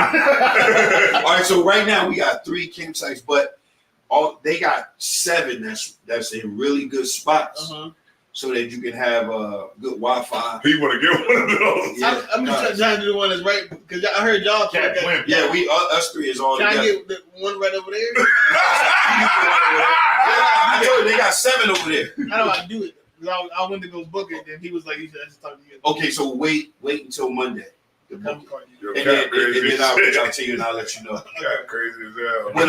All right, so right now we got 3 campsites, but they got 7 that's in really good spots. So that you can have good Wi-Fi.
You want to get one of those?
Yeah.
I'm just trying to do the one that's right because I heard y'all.
Yeah, us 3 is all together.
Can I get the one right over there?
I told you they got 7 over there.
How do I do it? I went to go book it, and he was like, "You should just talk to you."
Okay, so wait until Monday.
You're
And
crazy
then
as
I'll reach
shit.
out to you and I'll let you know.
You're crazy as hell.
What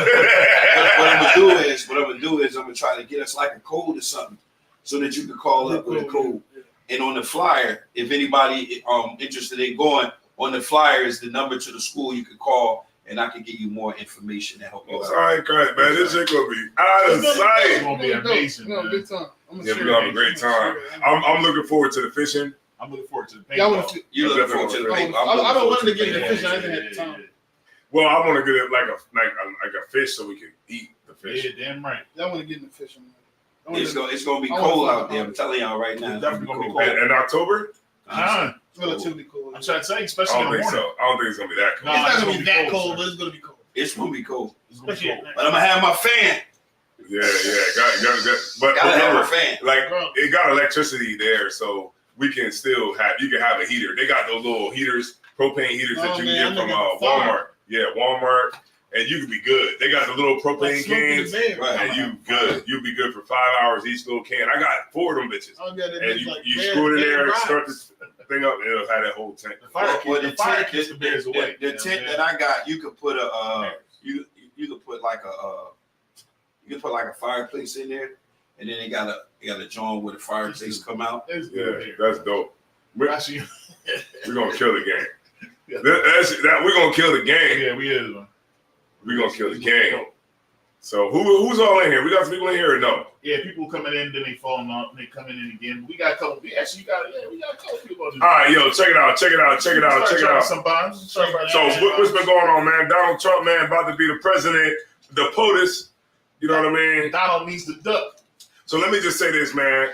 I'm gonna do is I'm gonna try to get us like a code or something, so that you can call up with a code. And on the flyer, if anybody interested in going, on the flyer is the number to the school you can call, and I can give you more information to help you out.
All right, Christ, man. This shit gonna be out of
It's
sight.
gonna be amazing.
No,
Man.
good time.
Yeah, we're gonna have a great time. I'm looking forward to the fishing.
I'm looking forward to the
Y'all
paintball.
want
You looking forward to the paper?
I don't want to get
the
into fish. I didn't have time.
Well, I want to get it like a fish so we can eat the fish.
Yeah, damn right.
I want to get in the fishing.
It's gonna be cold out there. I'm telling y'all right now.
It's definitely gonna be
cold.
cold.
In October?
Relatively cool.
I'm trying to say,
I
especially
don't
in the
think
morning.
so. I don't think it's gonna be that cold.
Nah,
It's not
it's
gonna be
gonna be
that
cold,
cold,
sir.
but it's gonna be cold.
It's gonna be cold.
It's gonna be cold.
But I'm gonna have my fan.
Yeah. But
Gotta have my
remember,
fan.
like it got electricity there, so we can still you can have a heater. They got those little heaters, propane heaters that you can get from Walmart. Yeah, Walmart, and you can be good. They got the little propane cans, and you good. You'll be good for 5 hours each little can. I got 4 of them bitches, and you screw it in there, start this thing up, and it'll have that whole tank.
The fire keeps the bears away.
The tent that I got, you could put you could put like a fireplace in there, and then they got a joint where the fireplace come out.
Yeah, that's dope. We're gonna kill the game.
Yeah.
We're gonna kill the game.
Yeah, we is.
We're gonna kill the game. So who's all in here? We got some people in here or no?
Yeah, people coming in, then they falling off, and they coming in again. But we got a couple. We got a couple people.
All right, yo, check it out.
Some bonds.
So what's been going on, man? Donald Trump, man, about to be the president, the POTUS. You know what I mean?
Donald needs the duck.
So let me just say this, man.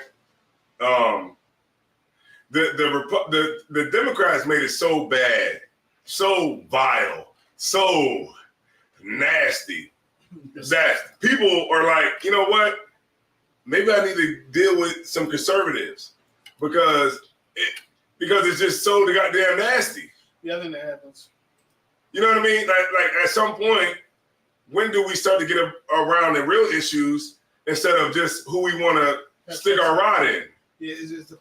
The Democrats made it so bad, so vile, so nasty that people are like, you know what? Maybe I need to deal with some conservatives because it's just so goddamn nasty.
Yeah, I think that happens.
You know what I mean? Like at some point, when do we start to get around the real issues instead of just who we want to stick our rod in?
Yeah, it's the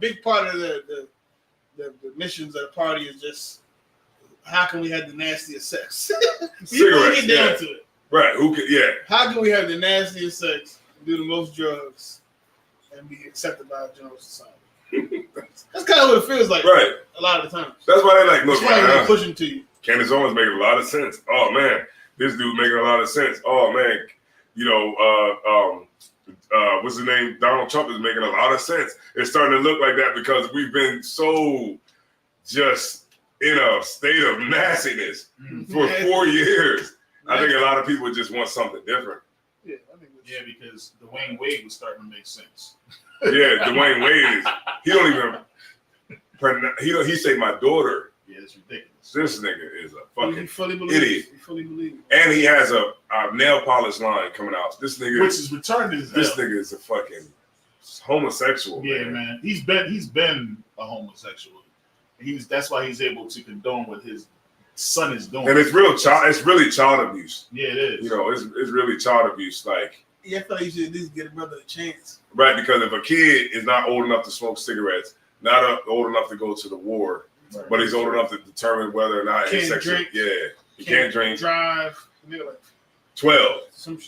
big part of the missions of the party is just how can we have the nastiest sex?
Cigarettes,
get down to it.
Right? Who could? Yeah.
How can we have the nastiest sex, do the most drugs, and be accepted by a general society? That's kind of what it feels like,
right?
A lot of the times.
That's why they like look.
That's why they're pushing to you.
Candace Owens making a lot of sense. Oh man, this dude making a lot of sense. Oh man, you know, what's his name? Donald Trump is making a lot of sense. It's starting to look like that because we've been so just in a state of nastiness for 4 years. I think a lot of people just want something different.
Yeah, I think
because Dwayne Wade was starting to make sense.
Yeah, Dwayne Wade he don't even. He say my daughter.
Yeah, it's ridiculous.
This nigga is a fucking
fully
idiot.
You fully believe.
And he has a nail polish line coming out. This nigga,
which is returned as hell.
This nigga is a fucking homosexual.
Yeah,
man.
He's been a homosexual. That's why he's able to condone what his son is doing.
And it's really child abuse.
Yeah, it is.
You know, it's really child abuse. Like,
yeah, I feel like you should at least get a brother a chance.
Right, because if a kid is not old enough to smoke cigarettes, not old enough to go to the war, right, but he's old enough to determine whether or not he's sexual. He can't drink.
Drive. Like
12.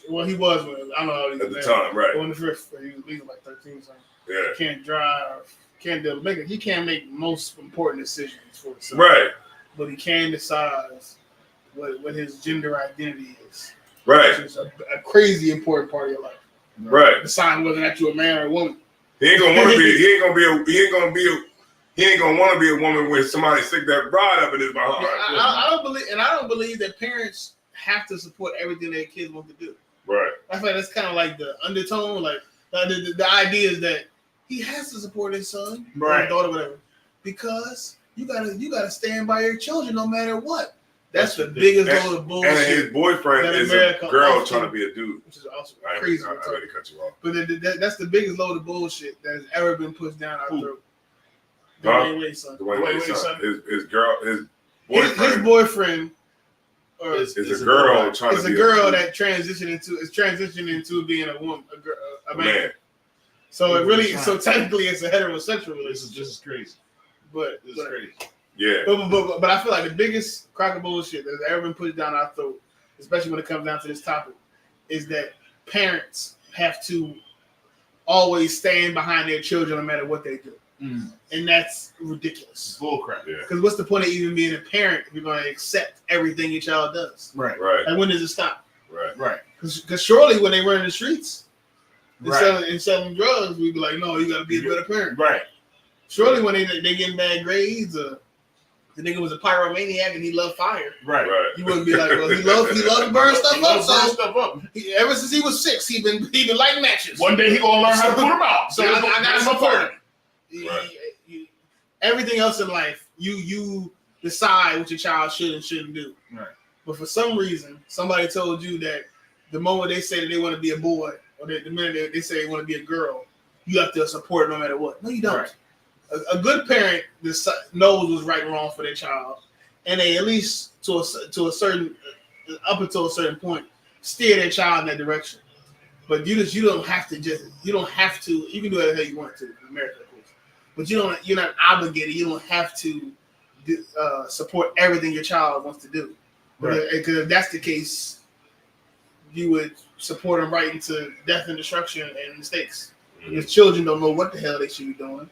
Well, he was when I don't know
at the time, right?
When the first, he was legal like 13 or something.
Yeah.
Can't drive. Can't do he can't make most important decisions for himself.
Right.
But he can decide what his gender identity is.
Right.
Which is a crazy important part of your life.
Right.
Decide whether or not you're a man or a woman.
He ain't gonna want to be. He ain't gonna want to be a woman with somebody stick that rod up in his behind.
Yeah, I don't believe that parents have to support everything their kids want to do.
Right.
I feel like that's kind of like the undertone. Like the idea is that he has to support his son,
right,
or daughter, whatever, because you gotta stand by your children no matter what. That's the biggest load of bullshit.
And his boyfriend is a girl trying to be a dude,
which is also
crazy. I already cut you off.
But that's the biggest load of bullshit that has ever been pushed down our throat.
Dwayne Wade's son. His
boyfriend
is a girl trying to be
a girl that transitioning into being a woman, a man. So so technically it's a heterosexual relationship.
This is crazy.
But
this is crazy.
Yeah.
But I feel like the biggest crock of bullshit that has ever been pushed down our throat, especially when it comes down to this topic, is that parents have to always stand behind their children no matter what they do. Mm. And that's ridiculous.
Bullcrap.
Yeah.
Because what's the point of even being a parent if you're going to accept everything your child does?
Right.
And when does it stop?
Right.
Because surely when they run in the streets and selling drugs, we'd be like, no, you got to be a better parent.
Right.
Surely when they get bad grades, the nigga was a pyromaniac and he loved fire.
Right.
You wouldn't be like, well, he loved to burn stuff up. Ever since he was 6, he been lighting matches.
One day he gonna learn how to put them out.
So I got to support him. Everything else in life, you decide what your child should and shouldn't do.
Right.
But for some reason, somebody told you that the moment they say that they want to be a boy, or the minute they say they want to be a girl, you have to support it no matter what. No, you don't. Right. A good parent knows what's right and wrong for their child, and they at least to a certain up until a certain point steer their child in that direction. But you don't have to. You can do whatever you want to in America, of course. But you're not obligated. You don't have to support everything your child wants to do. Right. Because if that's the case, you would support them right into death and destruction and mistakes. Because children don't know what the hell they should be doing.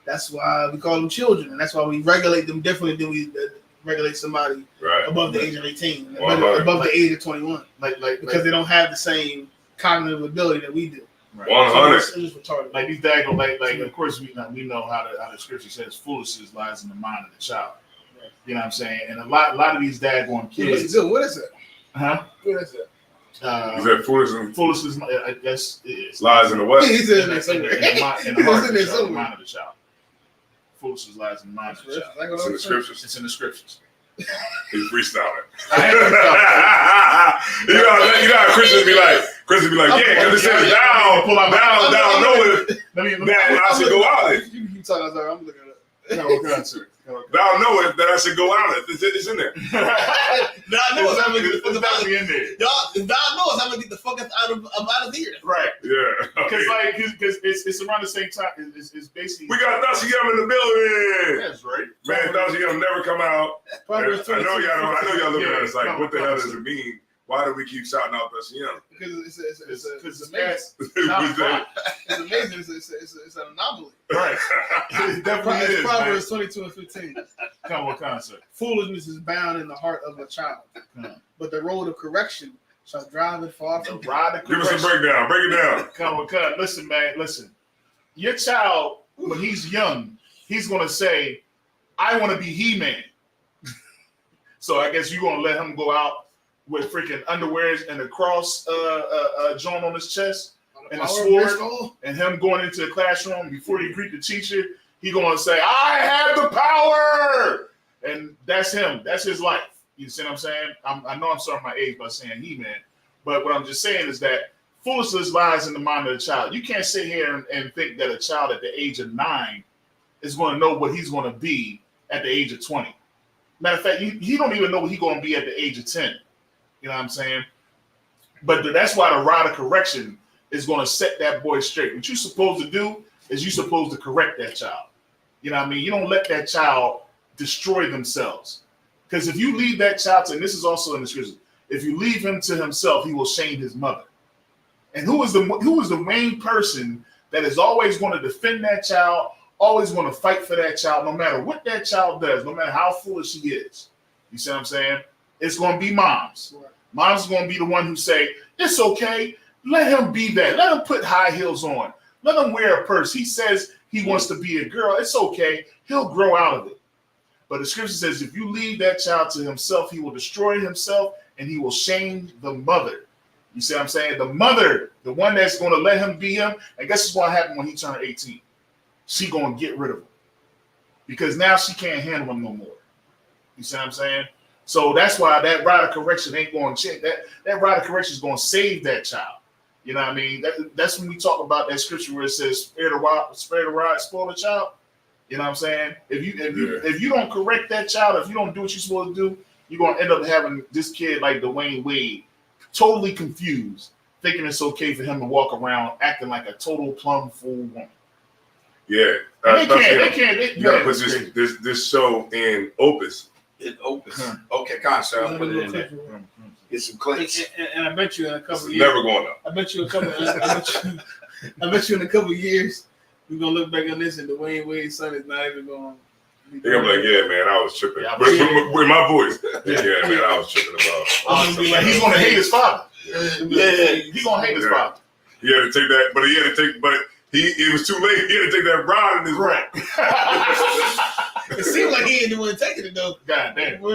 That's why we call them children, and that's why we regulate them differently than we regulate somebody above the age of 18, above the age of 21. Because they don't have the same cognitive ability that we do.
Right. 100.
So it's retarded.
Like these daggone, like of course we know how the scripture says foolishness lies in the mind of the child. Right. You know what I'm saying? And a lot of these daggone kids.
What is it?
Huh?
What is it?
Is that foolishness?
I guess it
lies in the what?
He's in there somewhere.
In the mind of the child. Foolishness lies in the mind of the child.
It's in the scriptures.
It's in the scriptures.
He's freestyling. You know how Christians be like, yeah, because it says thou knoweth that I should go out.
You talking about? I'm looking at it.
Thou knoweth that I should go out. It's in there.
Thou knows I'm gonna get the fuck out of
in there.
Thou knows I'm gonna get the fuck out of here.
Right.
Yeah.
Because it's around the same time. It's basically.
We got Thashiyam in the building.
That's right.
Man, Thashiyam never come out. I know y'all looking at us like, what the hell does it mean? Why do we keep shouting out Thashiyam?
Because it's amazing. It's amazing. It's an anomaly.
Right. It definitely is.
Proverbs 22:15.
Come on, concert.
Foolishness is bound in the heart of a child, but the road of correction shall drive it far from him.
Give us a breakdown. Break it down.
Come on, listen, man. Listen. Your child, when he's young, he's gonna say, "I want to be He-Man." So I guess you're gonna let him go out with freaking underwears and a cross joint on his chest and a sword, and him going into the classroom before he greet the teacher, He gonna say, "I have the power," and that's him. That's his life. You see what I'm saying? I know I'm sorry my age by saying He-Man, but what I'm just saying is that foolishness lies in the mind of the child. You can't sit here and think that a child at the age of 9 is going to know what he's going to be at the age of 20. Matter of fact, he don't even know what he's going to be at the age of 10. You know what I'm saying? But that's why the rod of correction is going to set that boy straight. What you're supposed to do is you're supposed to correct that child. You know what I mean? You don't let that child destroy themselves. Because if you leave that child to, and this is also in the scripture, if you leave him to himself, he will shame his mother. And who is the main person that is always going to defend that child, always going to fight for that child, no matter what that child does, no matter how foolish she is? You see what I'm saying? It's going to be moms. Right. Mom's going to be the one who say, it's okay. Let him be that. Let him put high heels on. Let him wear a purse. He says he wants to be a girl. It's okay. He'll grow out of it. But the scripture says if you leave that child to himself, he will destroy himself and he will shame the mother. You see what I'm saying? The mother, the one that's going to let him be him. And guess what's going to happen when he turns 18? She going to get rid of him. Because now she can't handle him no more. You see what I'm saying? So that's why that rod of correction ain't going to change. That rod of correction is going to save that child. You know what I mean? That's when we talk about that scripture where it says, spare the rod, spoil the child. You know what I'm saying? If you don't correct that child, if you don't do what you're supposed to do, you're going to end up having this kid like Dwayne Wade, totally confused, thinking it's okay for him to walk around acting like a total plum fool woman.
Yeah.
They can't.
You gotta put this show in Opus.
In Opus. Okay, concept. I'll put it in there. Get some clicks.
And I bet you in a couple of years.
Never going up.
I bet you in a couple of years, we're gonna look back on this and Dwayne Wade's son is not even going.
They're gonna be like, yeah, man, I was tripping. Yeah, but with my voice, yeah, man, I was tripping about.
He's gonna hate his father. Yeah, he's gonna hate his father.
He had to take that, but it was too late. He had to take that rod in his right.
It seemed like he ain't the one taking it though.
God damn.
I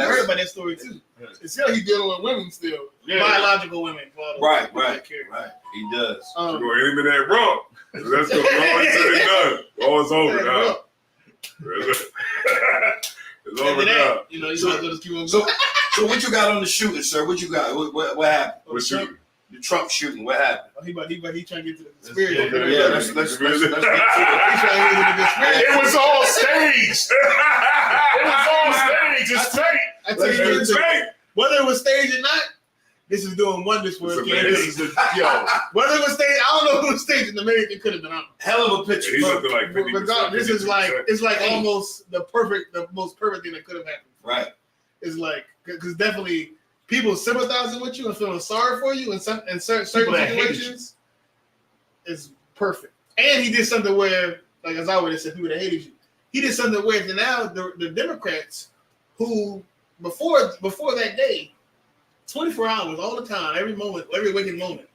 heard about that story too. It seems like he's dealing with women still, biological women.
Right. He does.
You're gonna hit him in that wrong. That's all he said and done. Oh, it's over now. It's over now.
You know, you might as well just keep on going.
So what you got on the shooting, sir? What you got? What happened?
What shooting?
The Trump shooting. What happened?
He trying to get to the conspiracy.
Let's get to it.
He's trying to get to the conspiracy.
It was all staged. It's fake.
I tell you, it's fake. Whether it was staged or not, this is doing wonders for us. Whether it was staged, I don't know if it was staged in America. It could have been on.
Hell of a picture.
He's looking like 50%.
This is like it's like almost the most perfect thing that could have happened.
Right.
It's like because definitely people sympathizing with you and feeling sorry for you in certain situations is perfect. And he did something where, like as I always said, people that hated you. He did something where now the Democrats who before that day, 24 hours all the time, every moment, every waking moment,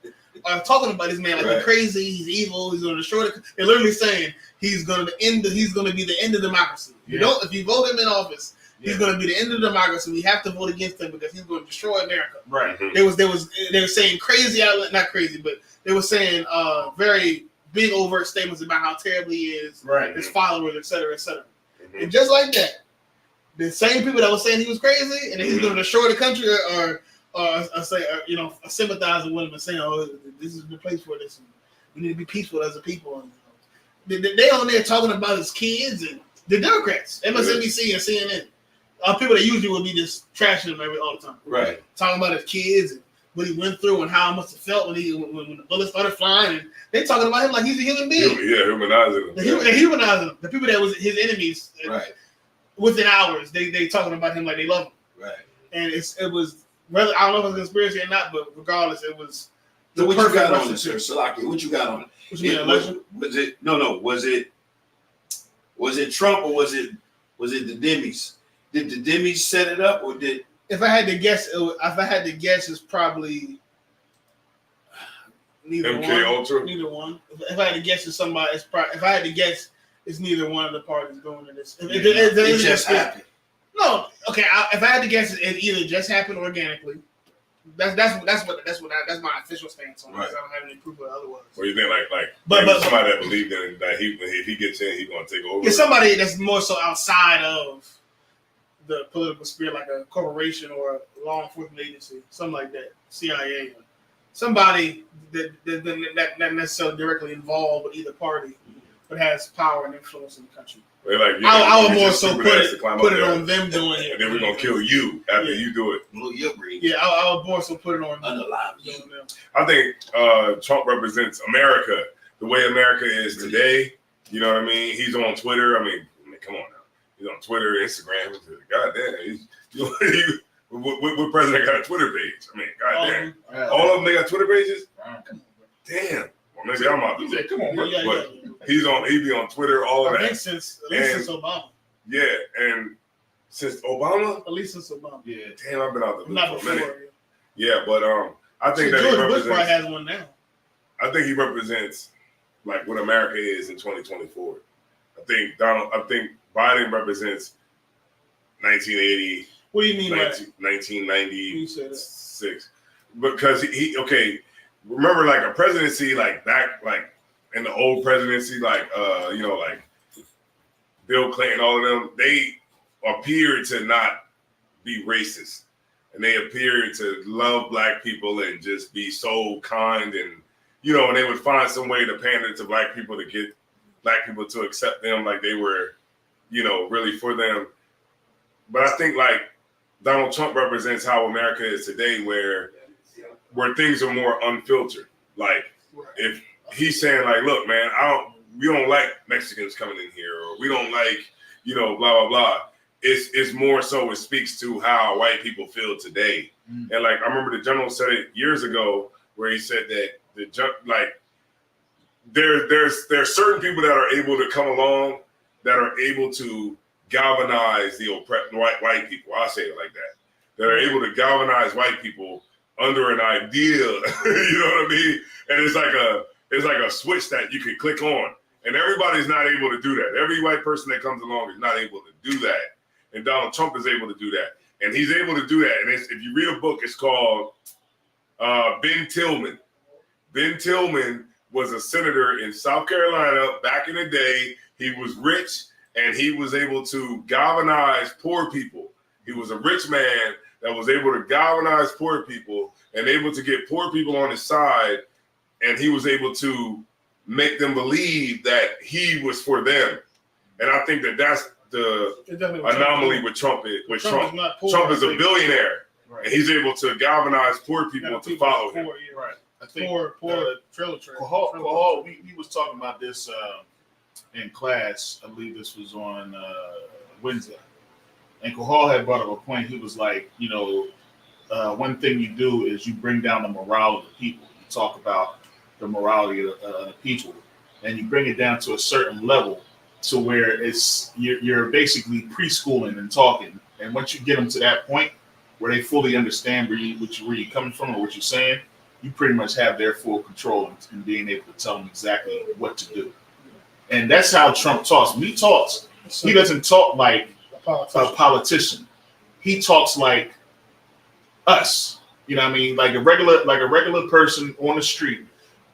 are talking about this man like he's crazy, he's evil, he's going to destroy the. They're literally saying he's going to be the end of democracy.
Yeah.
If you vote him in office, he's going to be the end of democracy. We have to vote against him because he's going to destroy America.
Right.
They were saying crazy, not crazy, but they were saying very big overt statements about how terrible he is, his followers, et cetera, et cetera. Mm-hmm. And just like that, the same people that were saying he was crazy and that he's going to destroy the country are sympathizing with him and saying, "Oh, this is the place for this. We need to be peaceful as a people." And, they on there talking about his kids and the Democrats, MSNBC and CNN, people that usually would be just trashing him all the time,
right?
Talking about his kids and what he went through and how it must have felt when the bullets started flying. And they talking about him like he's a human being.
Humanizing him.
They're humanizing him. The people that was his enemies,
right?
Within hours, they talking about him like they love him,
right?
And it was. Whether I don't know if it's a conspiracy or not, but regardless, it was.
So what you got on it, sir? Salaki, what you got on it?
What you mean, election?
Was it Trump or was it the Demis? Did the Demis set it up or did?
If I had to guess, it's probably neither
MK
one.
Ultra?
Neither one. If I had to guess, it's somebody. If I had to guess, it's neither one of the parties going to this.
It just happened.
No, okay. If I had to guess, it either just happened organically, That's my official stance on it.
Right.
I don't have any proof of otherwise.
Or you think like
But
somebody that believed in that if he gets in, he's gonna take over?
It's somebody that's more so outside of the political sphere, like a corporation or a law enforcement agency, something like that, CIA, somebody that not necessarily directly involved with either party, but has power and influence in the country. I would more so put it on them doing it,
and then we're gonna kill you after you do it.
Yeah, I would more so put it on them.
I think Trump represents America the way America is today. You know what I mean? He's on Twitter. I mean, come on now. He's on Twitter, Instagram. God damn, what president got a Twitter page? I mean, god damn. All of them, they got Twitter pages? Damn. Well, maybe I'm out there.
Come on, bro.
But he be on Twitter, all of that.
At least since Obama.
Yeah, and since Obama?
At least since Obama.
Yeah. Damn, I've been out the
Not
loop for
before.
a minute. Yeah, but I think that
George
he
Bush
represents.
probably has one now.
I think he represents like what America is in 2024. I think Biden represents 1980.
What do you mean
1996. Because he remember like a presidency like back like in the old presidency, like like Bill Clinton, all of them, they appeared to not be racist. And they appeared to love black people and just be so kind and and they would find some way to pander to black people to get black people to accept them like they were, really for them. But I think like Donald Trump represents how America is today, where things are more unfiltered. Like if he's saying like, look, man, we don't like Mexicans coming in here, or we don't like, blah, blah, blah. It's more so it speaks to how white people feel today. And like I remember the general said it years ago where he said that there's certain people that are able to come along that are able to galvanize the oppressed white people. I'll say it like that. That are able to galvanize white people under an idea. You know what I mean? And it's like a switch that you can click on. And everybody's not able to do that. Every white person that comes along is not able to do that. And Donald Trump is able to do that. And he's able to do that. And if you read a book, it's called Ben Tillman. Ben Tillman was a senator in South Carolina back in the day. He was rich and he was able to galvanize poor people. He was a rich man that was able to galvanize poor people and able to get poor people on his side. And he was able to make them believe that he was for them. And I think that that's the anomaly with Trump. Trump is a billionaire. Right. And he's able to galvanize poor people to follow him.
Right. I think
poor trailer trail.
Cahal, we was talking about this in class. I believe this was on Wednesday. And Cahal had brought up a point. He was like, one thing you do is you bring down the morale of the people. You talk about the morality of the people, and you bring it down to a certain level to where you're basically preschooling and talking. And once you get them to that point where they fully understand where you're coming from or what you're saying, you pretty much have their full control in being able to tell them exactly what to do. And that's how Trump talks. When he talks, he doesn't talk like a politician. He talks like us. You know what I mean? Like a regular person on the street.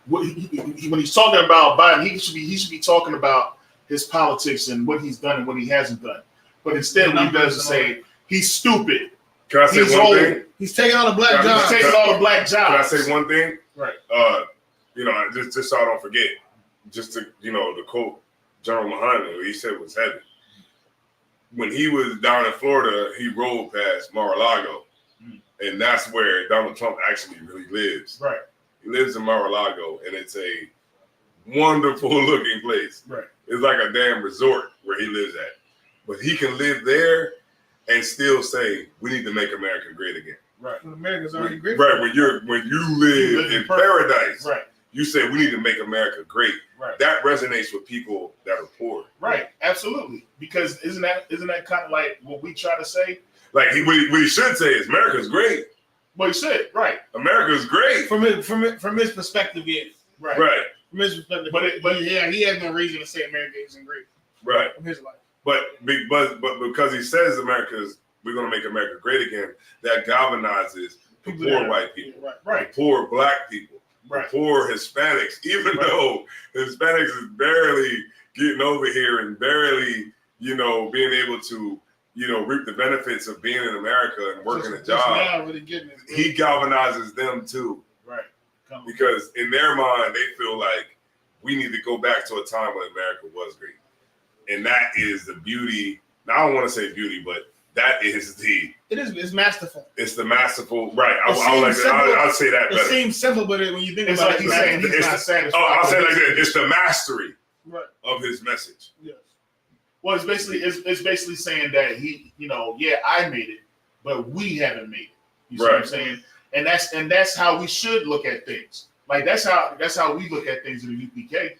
When he's talking about Biden, he should be talking about his politics and what he's done and what he hasn't done. But instead, what he does is say he's stupid.
Can I say one thing?
He's taking all the black jobs.
He's taking all the black jobs.
Can I say one thing?
Right.
Just so I don't forget, just to the quote General Muhammad, what he said was heavy. When he was down in Florida, he rode past Mar-a-Lago, and that's where Donald Trump actually really lives.
Right.
He lives in Mar-a-Lago, and it's a wonderful looking place.
Right.
It's like a damn resort where he lives at. But he can live there and still say, we need to make America great again.
Right.
Well, America's already great.
Right. When you live in paradise,
right,
you say we need to make America great.
Right.
That resonates with people that are poor.
Right. Absolutely. Because isn't that kind of like what we try to say?
Like what he should say is America's great.
Well, he said, right.
America's great.
From his perspective, yes.
Right.
Right.
From his perspective. But he has no reason to say America isn't great.
Right.
From his life.
But because he says we're going to make America great again, that galvanizes the poor white people,
right,
the poor black people,
right,
the poor Hispanics, even though Hispanics is barely getting over here and barely, being able to, reap the benefits of being in America and working a job.
Really getting it,
he galvanizes them too.
Right.
Because in their mind, they feel like we need to go back to a time when America was great. And that is the beauty. Now, I don't want to say beauty, but that is
it's masterful.
It's the masterful, right. I'll say that better.
It seems simple, but when you think
it's
about
like
it,
he's saying he's not satisfied.
Oh, I'll say it like this. It's the mastery of his message.
Yes.
Well, it's basically saying that he, I made it, but we haven't made it. You see what I'm saying? And that's how we should look at things. Like that's how we look at things in the UPK. Right.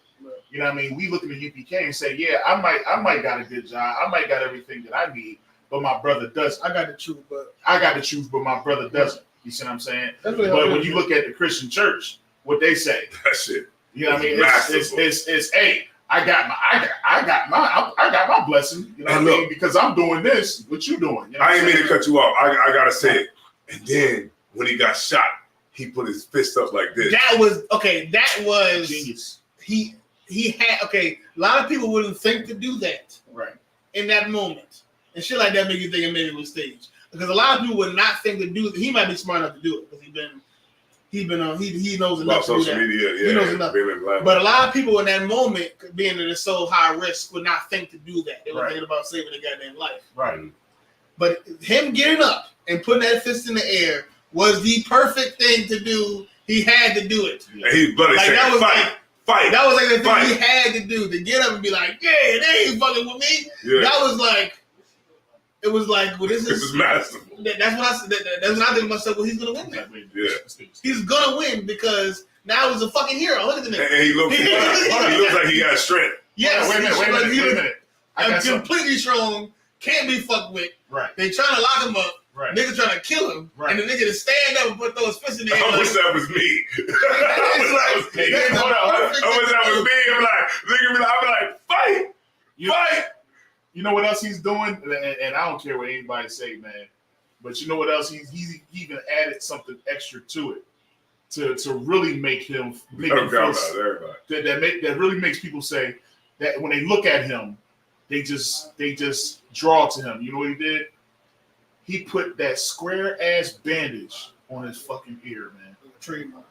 You know what I mean? We look at the UPK and say, yeah, I might got a good job. I might got everything that I need, but my brother doesn't.
I got the truth, but
my brother doesn't. You see what I'm saying?
But
when you look at the Christian church, what they say,
that shit.
You know what I mean? It's hey, I got my blessing. You know what I mean? Because I'm doing this. What you doing? You know
I ain't mean to cut you off. I gotta say it. And then when he got shot, he put his fist up like this.
That was
genius.
He had A lot of people wouldn't think to do that in that moment, and shit like that make you think it maybe was staged. Because a lot of people would not think to do it. He might be smart enough to do it because he knows enough
about
to do
social
that.
media. Yeah,
he knows enough. But a lot of people in that moment, being that it's so high risk, would not think to do that. They were thinking about saving their goddamn life.
Right.
But him getting up and putting that fist in the air was the perfect thing to do. He had to do it.
And he bloody said, fight.
That was like the thing he had to do, to get up and be like, yeah, they ain't fucking with me.
Yeah.
That was like, it was like, well, this is
masterful.
That's what I said. That's what I think to myself. Well, he's gonna win that.
Yeah.
He's gonna win because now he's a fucking hero. Look at the nigga.
And he looks like he got strength.
Yes.
Wait a minute.
I'm completely strong. Can't be fucked with.
Right.
They trying to lock him up.
Right.
Nigga trying to kill him. Right. And the nigga to stand up and put those fists in the air.
I wish that was me. I wish that was me. I'm like, fight. Fight.
You know what else he's doing? And I don't care what anybody say, man. But you know what else? He even added something extra to it to really make him feel that really makes people say that when they look at him, they just draw to him. You know what he did? He put that square ass bandage on his fucking ear, man.
Trademark.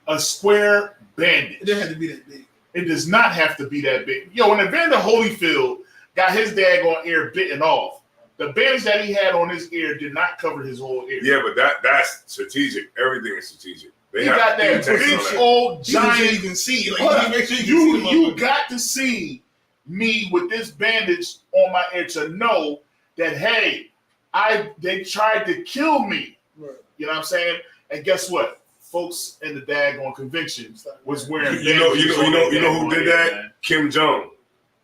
A square bandage.
It didn't have to be that big.
It does not have to be that big. Yo, when Evander Holyfield got his daggone ear bitten off, the bandage that he had on his ear did not cover his whole ear.
Yeah, but that's strategic. Everything is strategic.
He got that big old giant.
You can see.
You got to see me with this bandage on my ear to know that, hey, they tried to kill me.
Right.
You know what I'm saying? And guess what? Folks in the daggone convention was wearing.
You know who did that? Man. Kim Jong.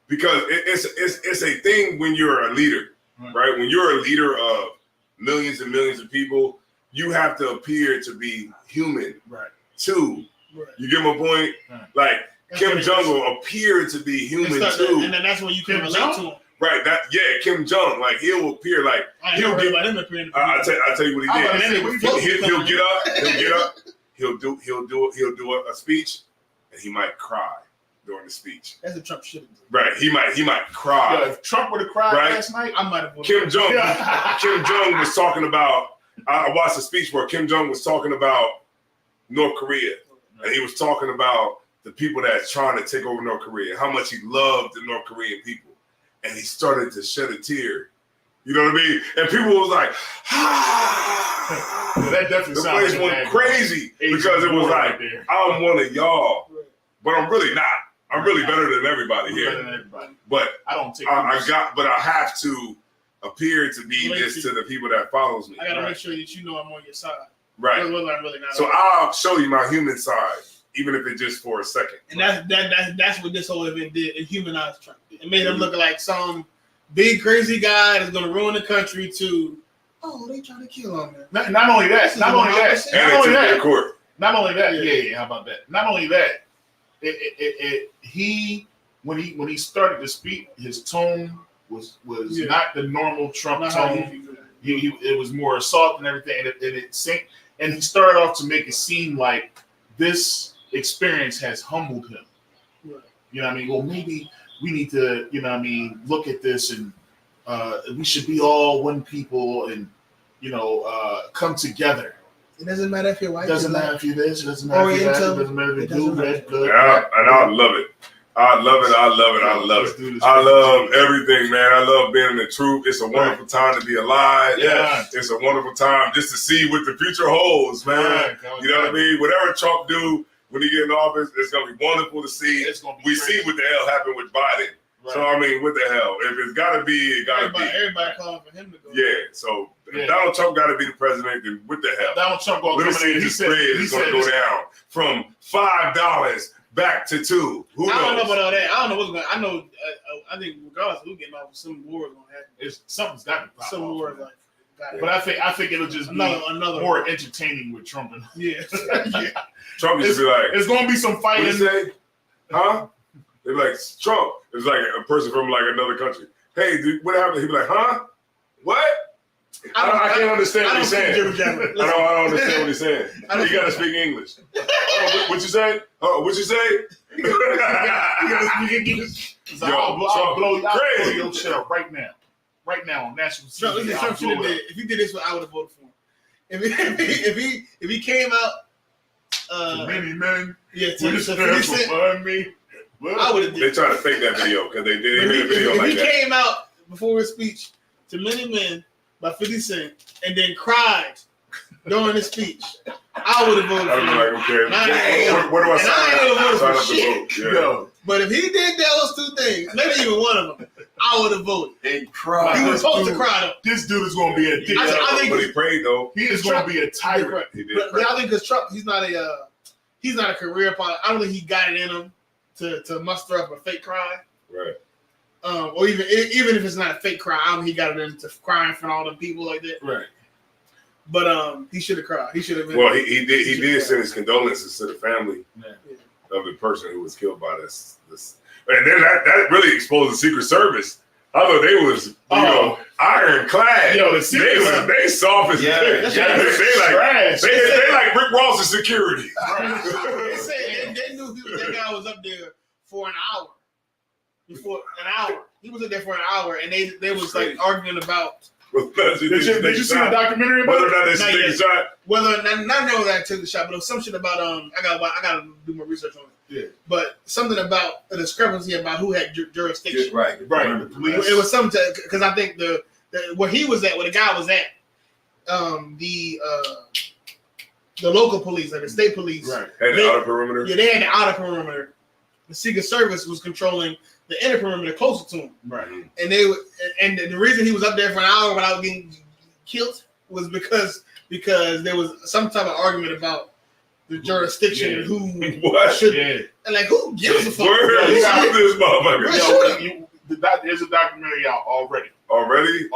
Because it's a thing when you're a leader, right? When you're a leader of millions and millions of people, you have to appear to be human, too. Right. You get my point? Right. Like Kim Jong will appear to be human too,
and then that's when you can relate to him.
Right, Kim Jong, like he'll appear like he'll get. I'll tell you what he did. He'll get up. He'll do a speech, and he might cry during the speech.
That's a Trump shit.
Right, he might cry.
Yo, if Trump would have cried last night, I might have.
Kim Jong was talking about. I watched a speech where Kim Jong was talking about North Korea, and he was talking about the people that's trying to take over North Korea, how much he loved the North Korean people. And he started to shed a tear. You know what I mean? And people was like,
that definitely
the place went crazy because it was like, I'm one of y'all, but I'm really not. I'm really better than everybody here. But I have to appear to be this to the people that follows me.
I gotta make sure that you know I'm on your side.
Right.
I'm really not.
So I'll show you my human side, even if it's just for a second.
And that's what this whole event did. It humanized Trump. It made him look like some big crazy guy that's gonna ruin the country. They trying to kill him, man.
Not only that. Not only that.
Yeah.
Yeah. How about that? Not only that. When he started to speak, his tone was not the normal Trump tone. it was more assault and everything, and he started off to make it seem like this experience has humbled him.
Right.
You know what I mean? Well, maybe we need to, you know what I mean, look at this and we should be all one people and, you know, come together.
It doesn't matter if you're white.
It doesn't matter if you're this. It doesn't matter if you're that. It doesn't matter if you're red, good.
Yeah, and I love it. I love it. I love it. I love it. I love everything, man. I love being in the truth. It's a wonderful time to be alive.
Yeah.
It's a wonderful time just to see what the future holds, man.
Right.
You know what I mean? Whatever Trump do when he get in office, it's gonna be wonderful to see. We see what the hell happened with Biden. Right. So I mean, what the hell? If it's gotta be, it gotta be.
Everybody calling for him to go.
Yeah. So if Donald Trump gotta be the president, then what the hell?
Donald Trump gonna
come in. His spread is gonna go down from $5 back to $2. Who knows?
I don't know about all that. I don't know what's going. I know. I think regardless of who getting off, some war is gonna happen.
Something's got to pop.
Some
off,
war,
man.
like.
But I think it'll just be
another
more entertaining with Trump.
Yeah.
Trump used to be like,
it's gonna be some fighting.
What you say? Huh? They're like, Trump. It's like a person from like another country. Hey, dude, what happened? He'd be like, huh? What? I can't understand what he's saying. I don't understand what he's saying. You gotta speak English. What you say? Oh, what you say?
I'll blow your shit up right now. Right now on national TV.
If he did this, I would have voted for him. If he came out,
many men.
Yeah,
to me.
I would have.
They trying to fake that video because they made a video like that.
If he came out before his speech to Many Men by 50 Cent and then cried during his speech, I would have voted for him.
I was like, okay, where do I sign up to vote? Yeah.
But if he did those two things, maybe even one of them, I would have voted.
And cry.
He was supposed to cry though.
This dude is going to be a dick.
I think
but he prayed though.
He is going to be a tyrant.
But I think because Trump, he's not a career pilot. I don't think he got it in him to muster up a fake cry.
Right.
Or even if it's not a fake cry, I don't think he got it in to cry in front of all them people like that.
Right.
But he should have cried. He should have been.
Well, he did send his condolences to the family of the person who was killed by this. And then that really exposed the Secret Service. I thought they was, you know, ironclad.
Yo, the Secret Service.
They soft as they like Rick Ross's security.
They said they knew that guy was up there for an hour. Before an hour, he was up there for an hour, and they was like arguing about.
Did you see the documentary about
whether or not they should take a shot?
Whether not know that I took the shot, but it was some shit about I gotta do my research on it.
Yeah.
But something about a discrepancy about who had jurisdiction.
Right.
The police.
It was something because I think the where he was at, where the guy was at, the local police, like the state police,
right, had the outer perimeter.
Yeah, they had the outer perimeter. The Secret Service was controlling the inner perimeter closer to him.
Right.
And the reason he was up there for an hour without getting killed was because there was some type of argument about the jurisdiction and who should and like who gives a fuck.
Where is this motherfucker?
There's a documentary out already.
Already.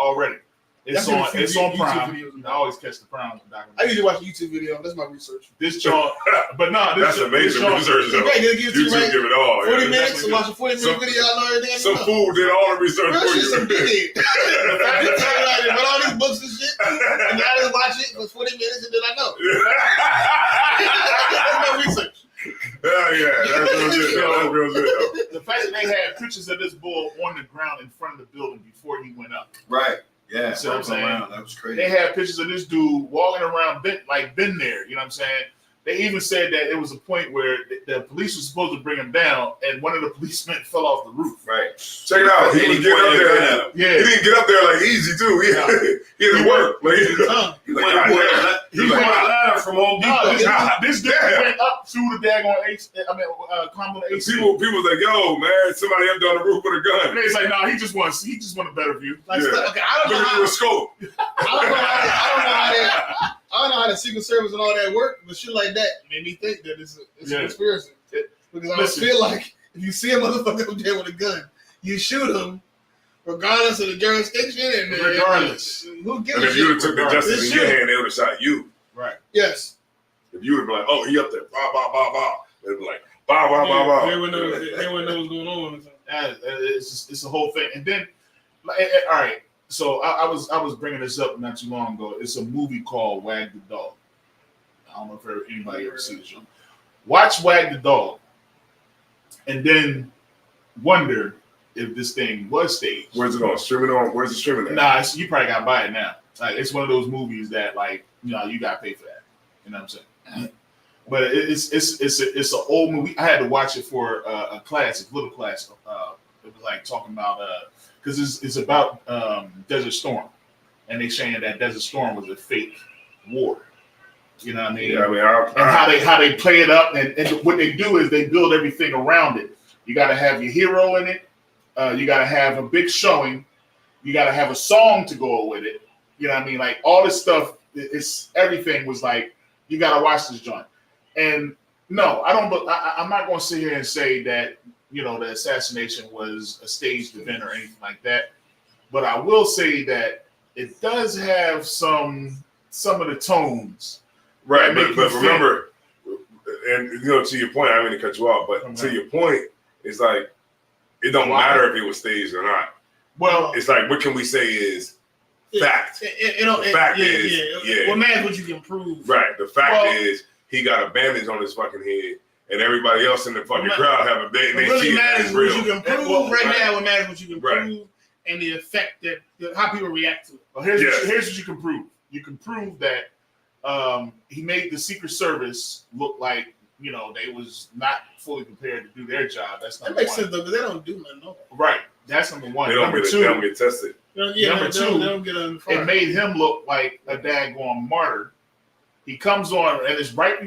It's on Prime. Videos. I always catch the Prime documentary.
I usually watch a YouTube video. That's my research.
This chart, but no,
that's amazing research. YouTube give it all.
40 minutes to watch a 40-minute video. I know everything.
Some fool did all the research for you.
Some did. But all these books and shit, and I just watch it for 40 minutes, and then I know. That's my research.
That's real good.
The fact that they had pictures of this bull on the ground in front of the building before he went up.
Right. Yeah.
See what I'm saying?
That was crazy.
They had pictures of this dude walking around, been there. You know what I'm saying? They even said that it was a point where the police was supposed to bring him down, and one of the policemen fell off the roof.
Right. Check it out. He didn't get up there.
Yeah.
He didn't get up there like easy too. He had to work. He went ladder from Home Depot.
This dude went up through the daggone Cumberland AC.
People like, yo, man, somebody up down the roof with a gun.
And it's like, nah, he just want a better view.
Like, okay, I don't know how.
A scope.
I don't know how the Secret Service and all that work, but shit like that made me think that it's a conspiracy. Because I feel like if you see a motherfucker up there with a gun, you shoot him, regardless of the jurisdiction. And
regardless.
Who gives
a shit? And if you would have took the justice in your hand, they would have shot you.
Right.
Yes.
If you would have been like, oh, he up there, bah, bah, bah, bah. They'd be like, bah, bah, bah, bah.
They wouldn't know what's going on.
It's a whole thing. And then, all right, So I was bringing this up not too long ago. It's a movie called Wag the Dog. I don't know if anybody ever seen this show. Watch Wag the Dog, and then wonder if this thing was staged.
Where's it on? Streaming on? Where's it streaming at?
Nah, you probably gotta buy it now. Like it's one of those movies that like you gotta pay for that. You know what I'm saying? But it's an old movie. I had to watch it for a classic, little classic. It was like talking about because it's about Desert Storm, and they saying that Desert Storm was a fake war. You know what I mean?
Yeah, I mean,
and how they play it up, and what they do is they build everything around it. You got to have your hero in it. You got to have a big showing. You got to have a song to go with it. You know what I mean? Like all this stuff, everything was like, you got to watch this joint. And no, I don't. I'm not going to sit here and say that the assassination was a staged event or anything like that. But I will say that it does have some of the tones.
Right, but remember, and to your point, I didn't mean to cut you off, but to your point, it's like it don't matter if it was staged or not.
Well,
it's like what can we say is fact? The fact is,
what matters what you can prove.
Right. The fact is he got a bandage on his fucking head, and everybody else in the fucking crowd have a bandage.
What really matters what you can prove now. What matters what you can prove, and the effect that how people react to it.
Well, here's what you can prove. You can prove that he made the Secret Service look like they was not fully prepared to do their job. That's number
that makes
one.
sense though, because they don't do nothing. No.
Right. That's number one.
They don't
number
get
two,
they don't get tested.
Number
two,
they
don't get
it made him look like a daggone martyr. He comes on, and it's right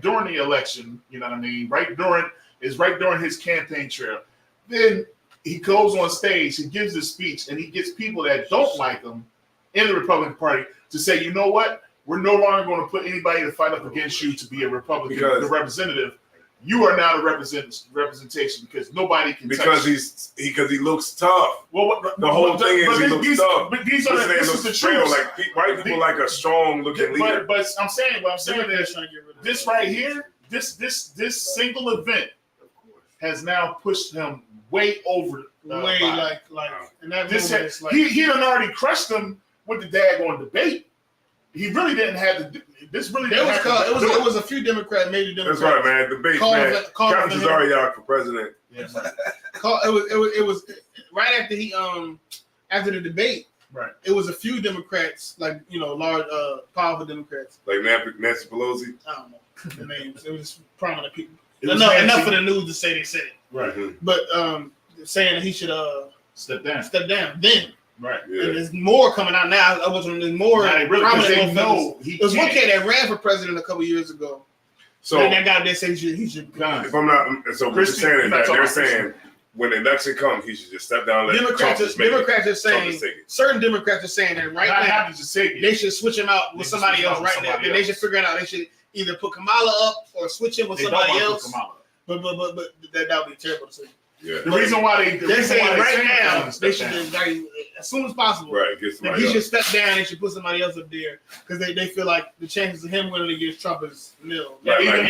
during the election. You know what I mean? Right during his campaign trail. Then he goes on stage, he gives his speech, and he gets people that don't like him in the Republican Party to say, you know what? We're no longer going to put anybody to fight up against you to be a Republican, the representative. You are now the representation because nobody can.
Because he looks tough.
Well,
the whole thing is he looks tough.
But this is the truth.
Like white people like a strong looking leader.
But I'm saying is this right here, this single event has now pushed him way over.
And that
this he done already crushed him with the daggone debate. He really didn't have to. This really didn't have to.
It was a few Democrats, major Democrats.
That's right, man. Debate, man. Captain Zariak for president.
Yes.
It was right after after the debate.
Right.
It was a few Democrats, large, powerful Democrats.
Like Nancy Pelosi.
I don't know the names. It was prominent people. Enough for the news to say they said it.
Right.
But saying that he should
step down.
Then.
Right.
Yeah. And there's more coming out now. There's more prominent. There's one kid that ran for president a couple years ago.
So
that guy that said he should.
If I'm not, so what you're saying is that they're saying when the election comes, he should just step down.
Democrats are saying certain Democrats are saying that right now they should switch him out with somebody else right now. They should figure it out. They should either put Kamala up or switch him with somebody else. But that would be terrible to say.
Yeah.
The reason why
they're saying right now they should as soon as possible.
Right,
he should step down. They should put somebody else up there because they feel like the chances of him winning against Trump is nil.
Yeah,
and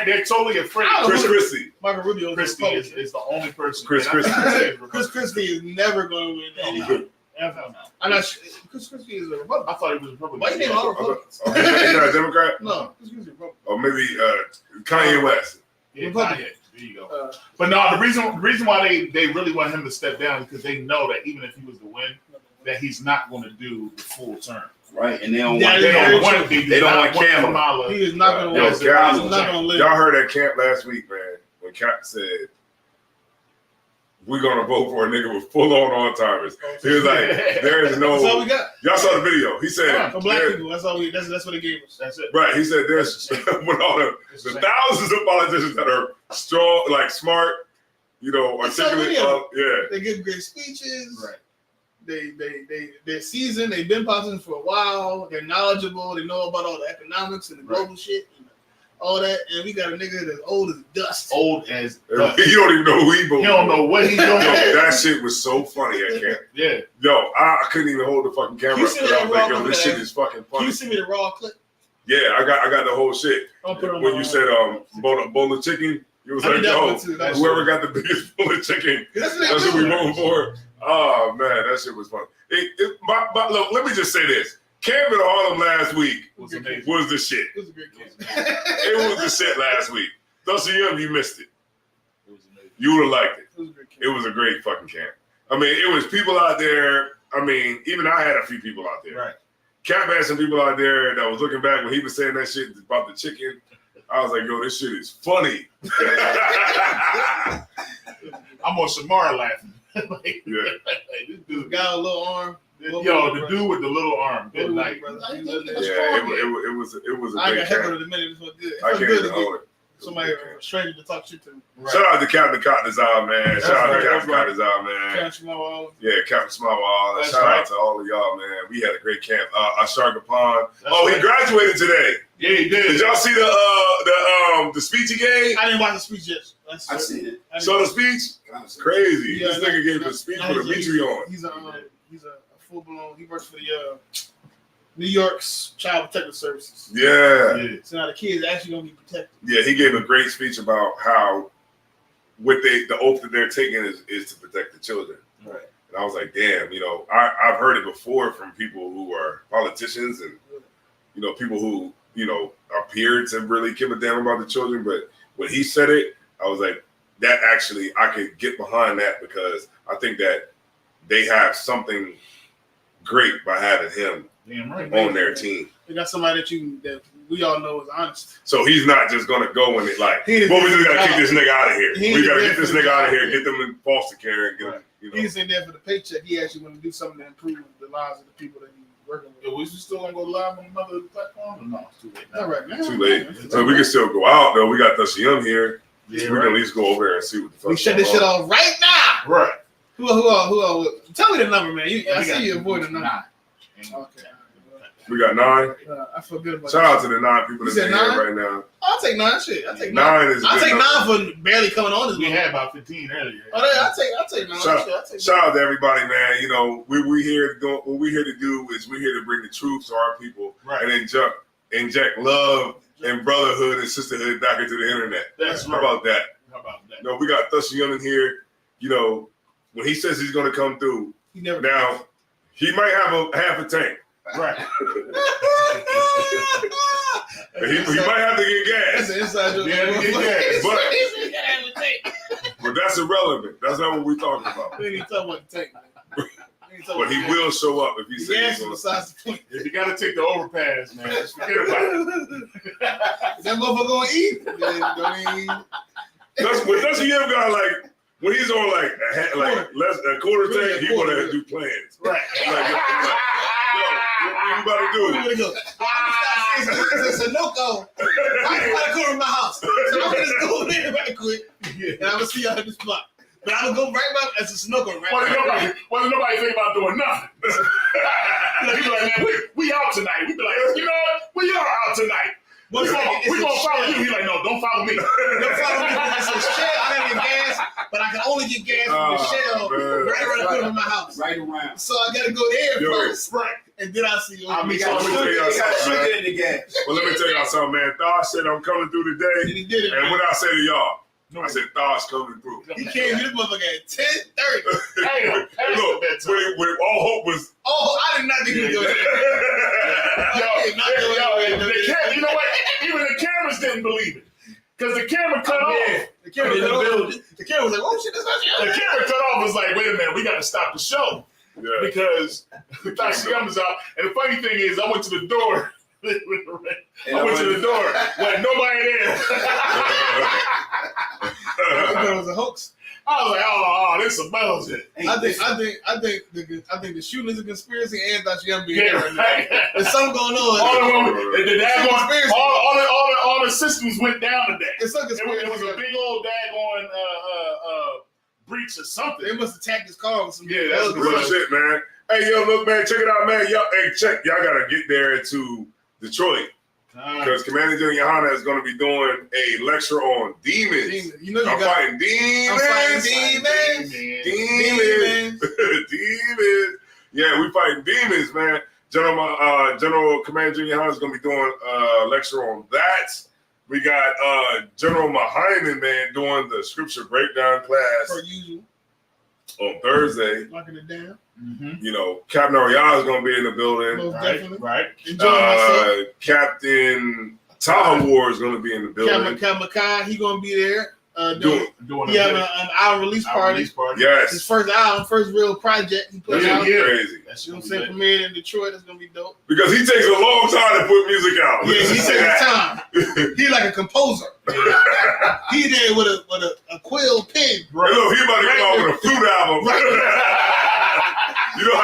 they're totally afraid.
Chris Christie.
Marco Rubio
is the only person.
Chris
Christie is never going to win anything. I'm not sure. Chris Christie is a Republican.
I thought he was a Republican.
Why you name all Republicans?
He's not a Democrat?
No, Chris Christie is a Republican.
Or maybe Kanye West.
Yeah, Kanye. There you go. But no, the reason why they really want him to step down is because they know that even if he was to win, that he's not going to do the full term.
Right, and they don't
want
Kamala.
He is not going to win. He's not going to live.
Y'all heard that camp last week, man, when Cap said, we're going to vote for a nigga with full-on Alzheimer's. He was like, there is no...
That's all we got.
Y'all saw the video. He said...
For black people, that's all that's what they gave us. That's it.
Right, he said there's... with all the thousands of politicians that are strong, like smart, articulate...
They give great speeches.
Right.
They're seasoned. They've been politicians for a while. They're knowledgeable. They know about all the economics and the global shit. All that, and we got a nigga that's old as dust.
Old as dust.
You don't even know who he voted.
You don't know what he's doing.
That shit was so funny at camp.
Yeah.
Yo, I couldn't even hold the fucking camera. I was like, yo, this shit is fucking funny.
Can you send me the raw clip?
Yeah, I got the whole shit. When you said bowl of chicken, you was like, yo, whoever got the biggest bowl of chicken, that's what we voting for. Oh man, that shit was fun. Look, let me just say this: camp in Harlem last week was the shit.
It was a good camp.
It was the shit last week. Those of you missed it.
It was amazing.
You would have liked it.
It was a good camp.
It was a great fucking camp. I mean, it was people out there. I mean, even I had a few people out there.
Right.
Cap had some people out there that was looking back when he was saying that shit about the chicken. I was like, yo, this shit is funny.
I'm on Shamar laughing. Like,
Yeah.
this dude
Got a little arm.
Yo, the dude with the little arm. Good night.
Yeah, it was a
I
great
got heckled
camp.
in a minute. It felt good. It
I
felt
can't
good
even
to
hold
get
it.
somebody, a stranger to talk shit to.
Right.
Shout out to Captain Cottonizal, man. Shout out to Captain Cottonizal, man.
Catch my wall.
Yeah, Captain Smallwall.
That's
Shout
right.
out to all of y'all, man. We had a great camp. Asharka Pond.
That's
He
right.
graduated today.
Yeah, he
Did
did.
y'all see the speech he gave?
I didn't watch the speech yet.
I seen it.
Saw the speech? Crazy.
Yeah,
This nigga gave a speech with a Dimitri on.
He's a full blown. He works for the New York's Child Protective Services.
Yeah.
Yeah.
So now the kids actually gonna be protected.
Yeah, he gave a great speech about how the oath that they're taking is to protect the children.
Right.
And I was like, damn, I've heard it before from people who are politicians and, people who, appear to really give a damn about the children. But when he said it, I was like, that actually, I could get behind that because I think that they have something great by having him
Damn right.
on their team.
They got somebody that we all know is honest.
So he's not just going to go in it like,
He
well, we just got to kick this nigga out of here.
He
We got to
ain't
get this
there for
nigga
the
out of
job.
here, get them in foster care and get them,
He isn't there for the paycheck. He actually want to do something to improve the lives of the people that he's working with.
We still gonna go live on another platform? Or no, it's too late.
Not right now.
Too late. So we can still go out, though. We got Thusiyum here.
Yeah,
We can at least go over there and see what the fuck.
We shut this shit off right now.
Right.
Who all? Tell me the number, man. I see you avoid the number.
9.
Okay.
We got 9.
I feel good about
Shout out to the 9 people
You
that's
said
in here
9?
right now.
I'll take 9. Shit, I'll take 9.
9 is a
I'll
good
take
number.
9 for barely coming on this
We
month.
had about 15 earlier.
I'll take 9.
Shout out to everybody, man. We here to do what we're here to do is we're here to bring the truth to our people
Right.
and inject love and brotherhood and sisterhood back into the internet.
That's
How
right.
about that?
How about that?
We got Thusiyum in here. When he says he's going to come through,
He never.
now he might have a half a tank.
Right.
He might have to get
That's
gas,
an inside joke.
Yeah, we get
but but that's irrelevant. That's not what we're talking about.
We ain't even talking about the tank, man.
But he will show up if he
The
says
gas
he's going
is
to.
besides the point.
If you gotta take the overpass, man, just forget about it.
Is that motherfucker gonna eat? Don't eat.
That's Thusiyum got like when he's on like a quarter tank, he want to do plans.
Right.
Like, yo, what you about to do?
Where we go? It's a Sunoco. Right by the corner of my house. So I'm gonna just go over there right quick, and I'm gonna see y'all in this block. But I'm gonna go right back as a Sunoco right
Wasn't nobody think about doing nothing. He be like, man, we out tonight. We be like, you know what? We are out tonight. We gonna follow you. He like, no, don't follow me.
Don't follow me. It's a shell. I gotta get gas, but I can only get gas from the shell
man.
right around the corner of my house.
Right around.
So I gotta go there
Yo.
first,
Right.
and then I see you.
I mean,
So let me tell
They
y'all
got
something, man.
sugar in the gas.
Well, let me tell y'all something, man. Thar said I'm coming through
and
today,
he did it.
and what I say to y'all,
No,
I said Thar's coming through.
He came to this motherfucker at 10:30.
Hey,
Look, when all hope was.
Oh, I did not think he was doing that.
You know what? Even the cameras didn't believe it. Because the camera cut off.
The camera
In the
cut off.
building.
The camera was like, oh shit, that's not
The
you.
camera cut off was like, wait a minute, we got to stop the show.
Yeah.
Because the Thusiyum is out. And the funny thing is, I went to the door. I went to the door. Wasn't nobody there.
I thought it was a hoax.
I was like, oh, this is some bullshit.
I think the shooting is a conspiracy and Thusiyum being
Yeah,
there right now.
right.
There's something going on.
All the systems went down today.
It's a
It
conspiracy.
was a big old daggone breach or something.
They must attack his car with some
Yeah, that's
bugs.
Real shit, man. Hey, yo, look, man, check it out, man. Y'all gotta get there to Detroit because Commander General Yohana is gonna be doing a lecture on demons.
You know you
I'm
got.
fighting demons.
I'm fighting demons.
Demons. Demons. Yeah, we fighting demons, man. General Commander General Yohana is gonna be doing a lecture on that. We got General Mahaiman, man, doing the scripture breakdown class.
Per usual.
on Thursday.
Locking it down.
Mm-hmm.
You know, Captain Ariana is going to be in the building.
Most
Right,
definitely.
right.
Enjoy myself.
Captain Taha War is going to be in the building.
Captain Makai, he gonna be there.
Doing
He having an album release party. His
yes.
first album, first real project he put out.
Yeah. Crazy.
That's
You know what I'm saying? Premiered in Detroit. That's gonna be dope.
Because he takes a long time to put music out.
Yeah, he takes his time. He like a composer. He there with a quill pen.
Right. Look, he about to come out with a flute album. You know how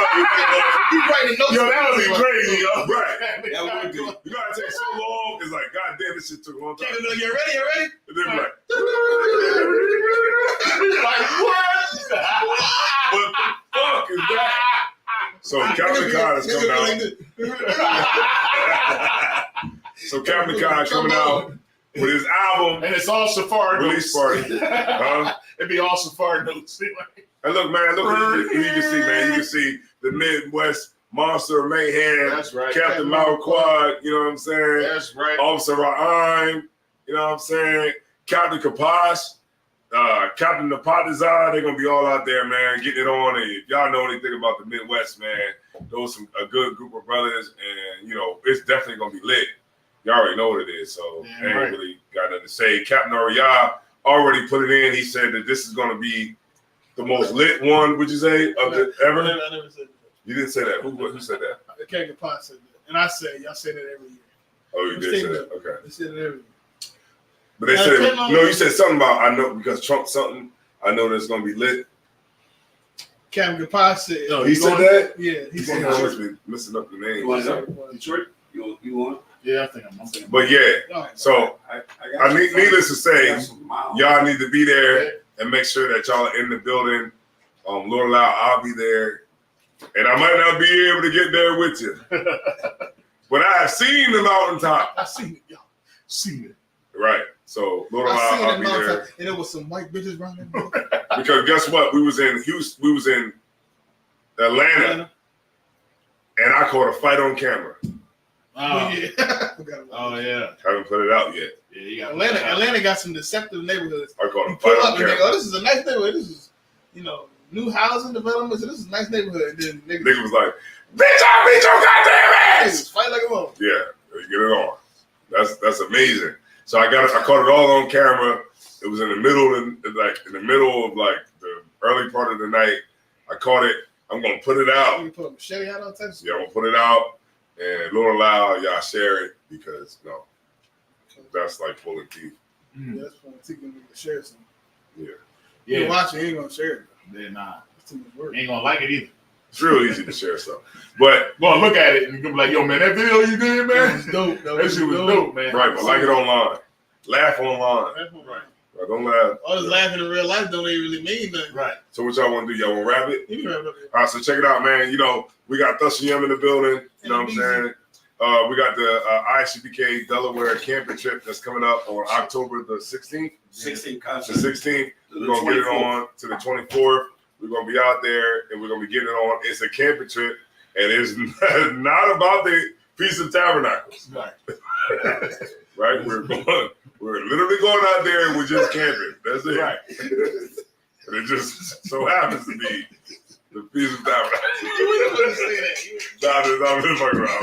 he writing notes.
Yo, that would be crazy, yo.
Right.
That would be.
You gotta take so long. It's like, God damn, this shit took a long time.
You ready? You ready?
And then be like,
Like, what?
what the fuck is that? So Captain Kai is coming out. So Captain Kai coming out with his album.
And it's all Safari
release
notes.
party.
It'd be all Safari notes.
And look, man, look, you can see, man, you can see the Midwest Monster of Mayhem.
That's right.
Captain Malquad, you know what I'm saying?
That's right.
Officer Ra'im, you know what I'm saying? Captain Kapash, Captain Napatazar, they're gonna be all out there, man, getting it on. And if y'all know anything about the Midwest, man, those are a good group of brothers, and you know, it's definitely gonna be lit. Y'all already know what it is, so I ain't really got nothing to say. Captain Oriya already put it in. He said that this is gonna be the most lit one, would you say, of the ever?
I never said that.
You didn't say that. Who said that?
Captain Pot said that. And I say, y'all say that every year.
Oh, you did say that? Okay.
They said it every year.
But they said, no, you said something about, I know, because Trump something, I know that's going to be lit.
Captain Pot said.
No, he said that?
Yeah, he said
that. I must be messing up the name.
You want Detroit? You want?
Yeah, I think I'm saying.
But yeah, so I need, needless to say, y'all need to be there and make sure that y'all are in the building. Lord allow, I'll be there. And I might not be able to get there with you. But I have seen the mountaintop.
I seen it, y'all. Seen it.
Right. So Lord allow, I'll be there.
And there was some white bitches running.
Because guess what? We was in Houston, we was in Atlanta. And I caught a fight on camera.
Oh,
yeah.
Oh, yeah.
Haven't put it out yet.
Yeah, you got
Atlanta got some deceptive neighborhoods.
I caught a
You
fight
pull
on
up and they
camera.
go, this is a nice neighborhood. This is, you know, new housing development. So this is a nice neighborhood. And then
Nigga was like, bitch, I'll beat your goddamn ass.
fight like a mother.
Yeah, you get it on. That's amazing. So I caught it all on camera. It was in the middle of the early part of the night. I caught it. I'm gonna put it out.
You put a machete out on Texas.
Yeah, I'm gonna put it out. And Lord allow y'all share it because that's like pulling teeth.
Yeah, that's when I'm going to share something.
Yeah.
You watch it, he ain't gonna share it.
They're not.
It's too much work.
Ain't gonna like it either.
It's real easy to share stuff. But
well, look at it and be like, yo, man, that video you did, man.
It's dope.
That shit was dope, man.
right, but like it online. Laugh online.
Right.
Don't laugh.
All this laughing in real life don't even really mean nothing.
Right.
So what y'all want to do? Y'all want to wrap it?
You can wrap it up here.
All right, so check it out, man. You know, we got Thus and Yum in the building. You know what I'm saying? We got the ICBK Delaware camping trip that's coming up on October the 16th.
16th
The
concert.
16th. We're going to get it on to the 24th. We're going to be out there and we're going to be getting it on. It's a camping trip and it's not about the Feast of Tabernacles.
Right.
Right? We're literally going out there and we're just camping. That's it.
Right.
And it just so happens to be the Feast of Tabernacles.
You wouldn't say that.
I'm just fucking around.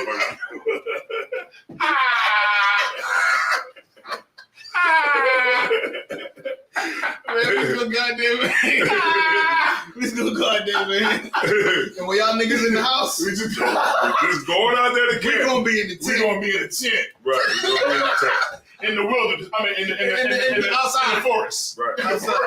Man, let's go goddamn man. Let's go goddamn man. And when y'all niggas in the house,
We just going out there to camp.
we're gonna be in the tent.
We're gonna be in the tent.
Right. We're gonna be in the tent.
In the wilderness. I mean, in the outside the forest.
Right.
Outside.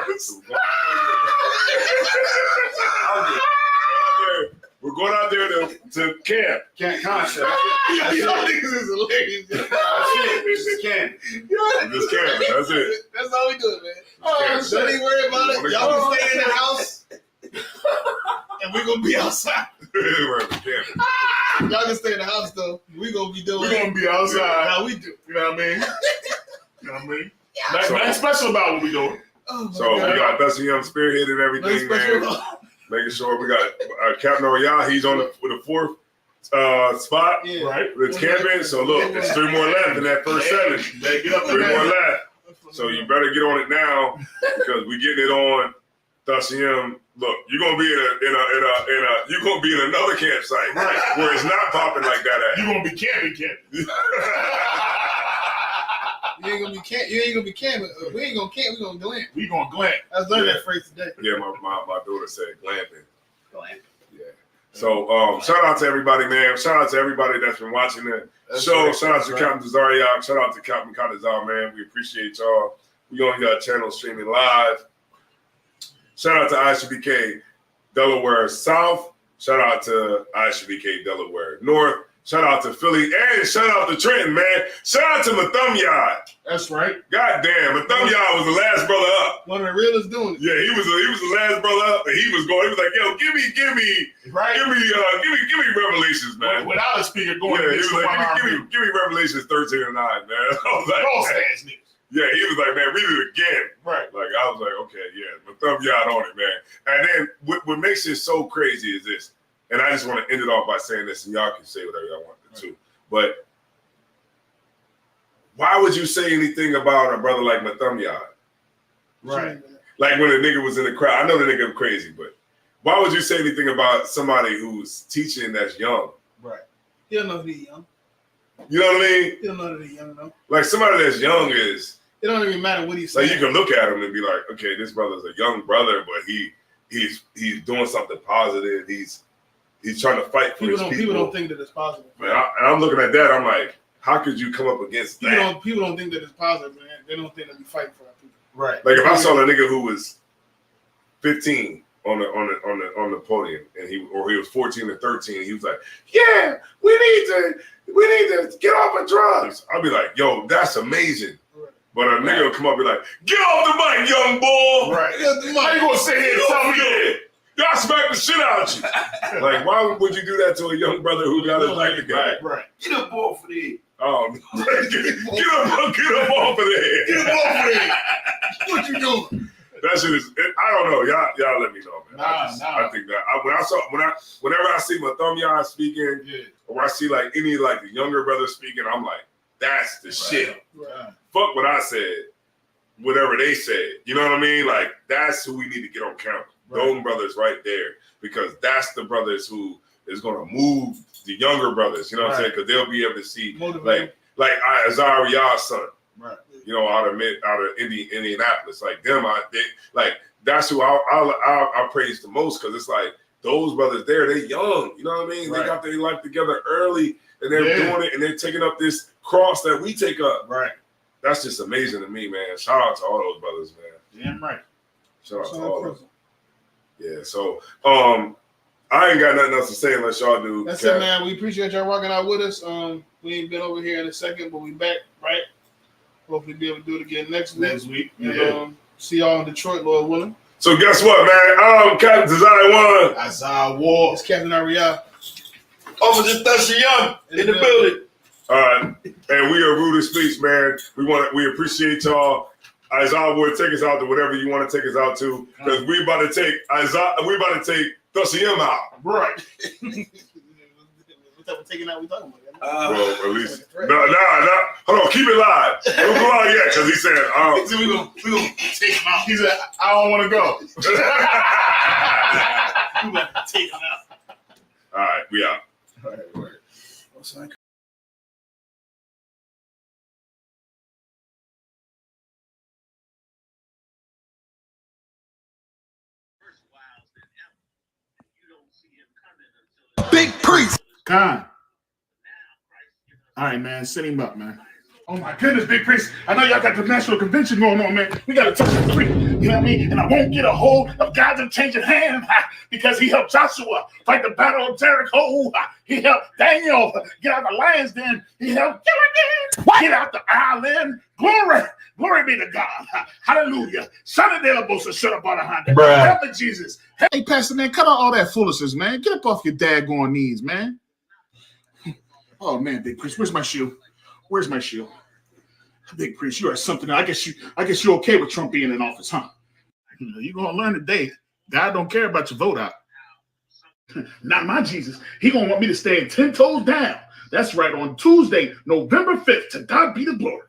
We're going out there to camp.
Can't concept.
Y'all niggas is hilarious.
Just can't.
Just camp. That's it.
That's all we do, man.
Camp.
Don't even worry about it. Y'all can stay in the house. And we're gonna be outside.
Right, camp.
Y'all can stay in the house though. We're gonna be doing
We're gonna be outside.
how we do.
You know what I mean? You know what I mean? Nothing special about what we doing.
Oh my
So
God.
we got Thus and Yum spearhead and everything, man. Making sure we got Captain Oriya. He's on with the fourth spot.
Yeah.
Right?
It's camping. So look, there's 3 more left in that first 7.
They get up
3
there.
more left. So you better get on it now because we're getting it on Thasiem, look, you're gonna be you're gonna be in another campsite where it's not popping like that.
You're gonna be camping.
You ain't gonna be camping. We ain't gonna camp. We gonna glamp.
We gonna glamp.
I learned that phrase today.
Yeah, my daughter said glamping.
Glamp.
Yeah. So shout out to everybody, man. Shout out to everybody that's been watching the show. Shout out to Captain Zariak. Shout out to Captain Kadazar, man. We appreciate y'all. We on your channel streaming live. Shout out to ISBK Delaware South. Shout out to ISBK Delaware North. Shout out to Philly and shout out to Trenton, man. Shout out to Mathumyad.
That's right.
God damn, Mathumyad was the last brother up.
One of the realest doing it.
Yeah, he was the last brother up, and he was like, yo, give me Revelations, man.
Without a speaker going,
yeah, he was like, give me Revelations 13 and 9, man. I was like,
oh,
yeah, he was like, man, read it again.
Right.
Like, I was like, okay, yeah, Mathumyad on it, man. And then what makes it so crazy is this, and I just want to end it off by saying this, and y'all can say whatever y'all want to too. But why would you say anything about a brother like Mathumyad?
Right.
Like when a nigga was in the crowd. I know the nigga crazy, but why would you say anything about somebody who's teaching that's young?
Right. He don't know if he's young.
You know what I mean?
He don't know that he's young, though.
Like somebody that's young is.
It don't even matter what he's saying.
Like you can look at him and be like, okay, this brother's a young brother, but he's doing something positive. He's trying to fight for his people.
People don't think that it's positive.
Man, and I'm looking at that. I'm like, how could you come up against that?
People don't think that it's positive, man. They don't think that we fight for our people.
Right.
Like if I saw a nigga who was 15 on the podium and he was 14 or 13, and he was like, yeah, we need to get off of drugs. I'll be like, yo, that's amazing. Right. But a nigga will come up and be like, get off the mic, young boy.
Right.
Get off the mic.
How you gonna sit here and tell me that? Y'all smack the shit out of you. Like, why would you do that to a young brother who got his life together?
Right.
Get up off of there.
Get up off of there.
Get up off of there. What you doing?
That shit is. I don't know. Y'all let me know, man.
I
think that whenever I see Mathumyad speaking, or I see like any like the younger brother speaking, I'm like, that's the shit.
Right.
Fuck what I said. Whatever they said, you know what I mean? Like that's who we need to get on camera. Right. Those brothers right there, because that's the brothers who is going to move the younger brothers. You know what I'm saying? Because they'll be able to see like Azariah's son. Right. You know, out of Indianapolis, like them, that's who I praise the most, because it's like those brothers there, they young. You know what I mean? Right. They got their life together early, and they're doing it, and they're taking up this cross that we take up.
Right.
That's just amazing to me, man. Shout out to all those brothers, man.
Damn right.
Shout out to all of them. Yeah. So, I ain't got nothing else to say unless y'all do.
That's it, man. We appreciate y'all rocking out with us. We ain't been over here in a second, but we back, right? Hopefully be able to do it again next week. And, see y'all in Detroit, Lord willing.
So guess what, man? Captain Desire One.
Isaiah Ward.
It's Captain Ariel.
Officer Thasiem in the building.
All right. And we are Rude Speech, man. We appreciate y'all. Isaiah Ward, take us out to whatever you want to take us out to. Because we about to take Thasiem out.
Right.
What type of taking out we talking about?
Well, at least no. Hold on, keep it live. Don't go out yet, because he said,
he said we gonna take him out.
He said, I don't want to go.
We gonna take him out.
All right, we out.
All right. What's that?
Big Priest.
Con. All right, man. Send him up, man. Oh my goodness, Big Priest. I know y'all got the national convention going on, man. We got to touch the tree. You know what I mean? And I won't get a hold of God's unchanging hand because he helped Joshua fight the battle of Jericho. He helped Daniel get out the lion's den. He helped get out the island. Glory be to God. Hallelujah. Son of Delabosa, shut up on a Honda. Help me, Jesus.
Hey, Pastor, man, cut out all that foolishness, man. Get up off your daggone knees, man.
Oh man, Big Priest, where's my shield? Where's my shield? Big Priest, you are something. I guess you're okay with Trump being in office, huh? You're gonna learn today. God don't care about your vote out. Not my Jesus. He gonna want me to stand 10 toes down. That's right, on Tuesday, November 5th. To God be the glory.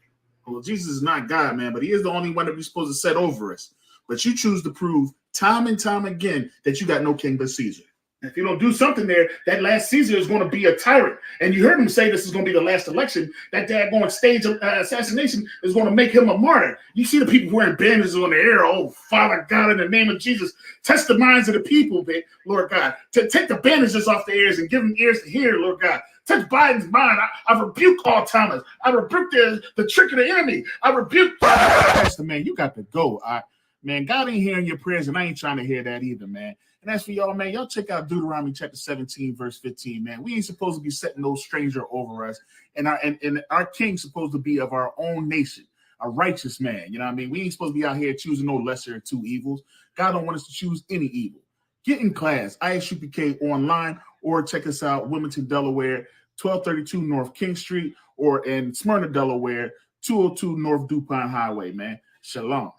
Well, Jesus is not God, man, but he is the only one that we're supposed to set over us. But you choose to prove
time and time again that you got no king but Caesar. If you don't do something there, that last Caesar is going to be a tyrant. And you heard him say this is going to be the last election. That daggone stage assassination is going to make him a martyr. You see the people wearing banners on the air. Oh, Father God, in the name of Jesus, touch the minds of the people, Lord God. To take the bandages off the ears and give them ears to hear, Lord God. Touch Biden's mind. I rebuke all Thomas. I rebuke the trick of the enemy. I rebuke. Pastor, man, you got to go. Man, God ain't hearing your prayers, and I ain't trying to hear that either, man. And as for y'all, man, y'all check out Deuteronomy chapter 17, verse 15, man. We ain't supposed to be setting no stranger over us. And our king's supposed to be of our own nation, a righteous man. You know what I mean? We ain't supposed to be out here choosing no lesser of two evils. God don't want us to choose any evil. Get in class, ISUPK online, or check us out, Wilmington, Delaware, 1232 North King Street, or in Smyrna, Delaware, 202 North DuPont Highway, man. Shalom.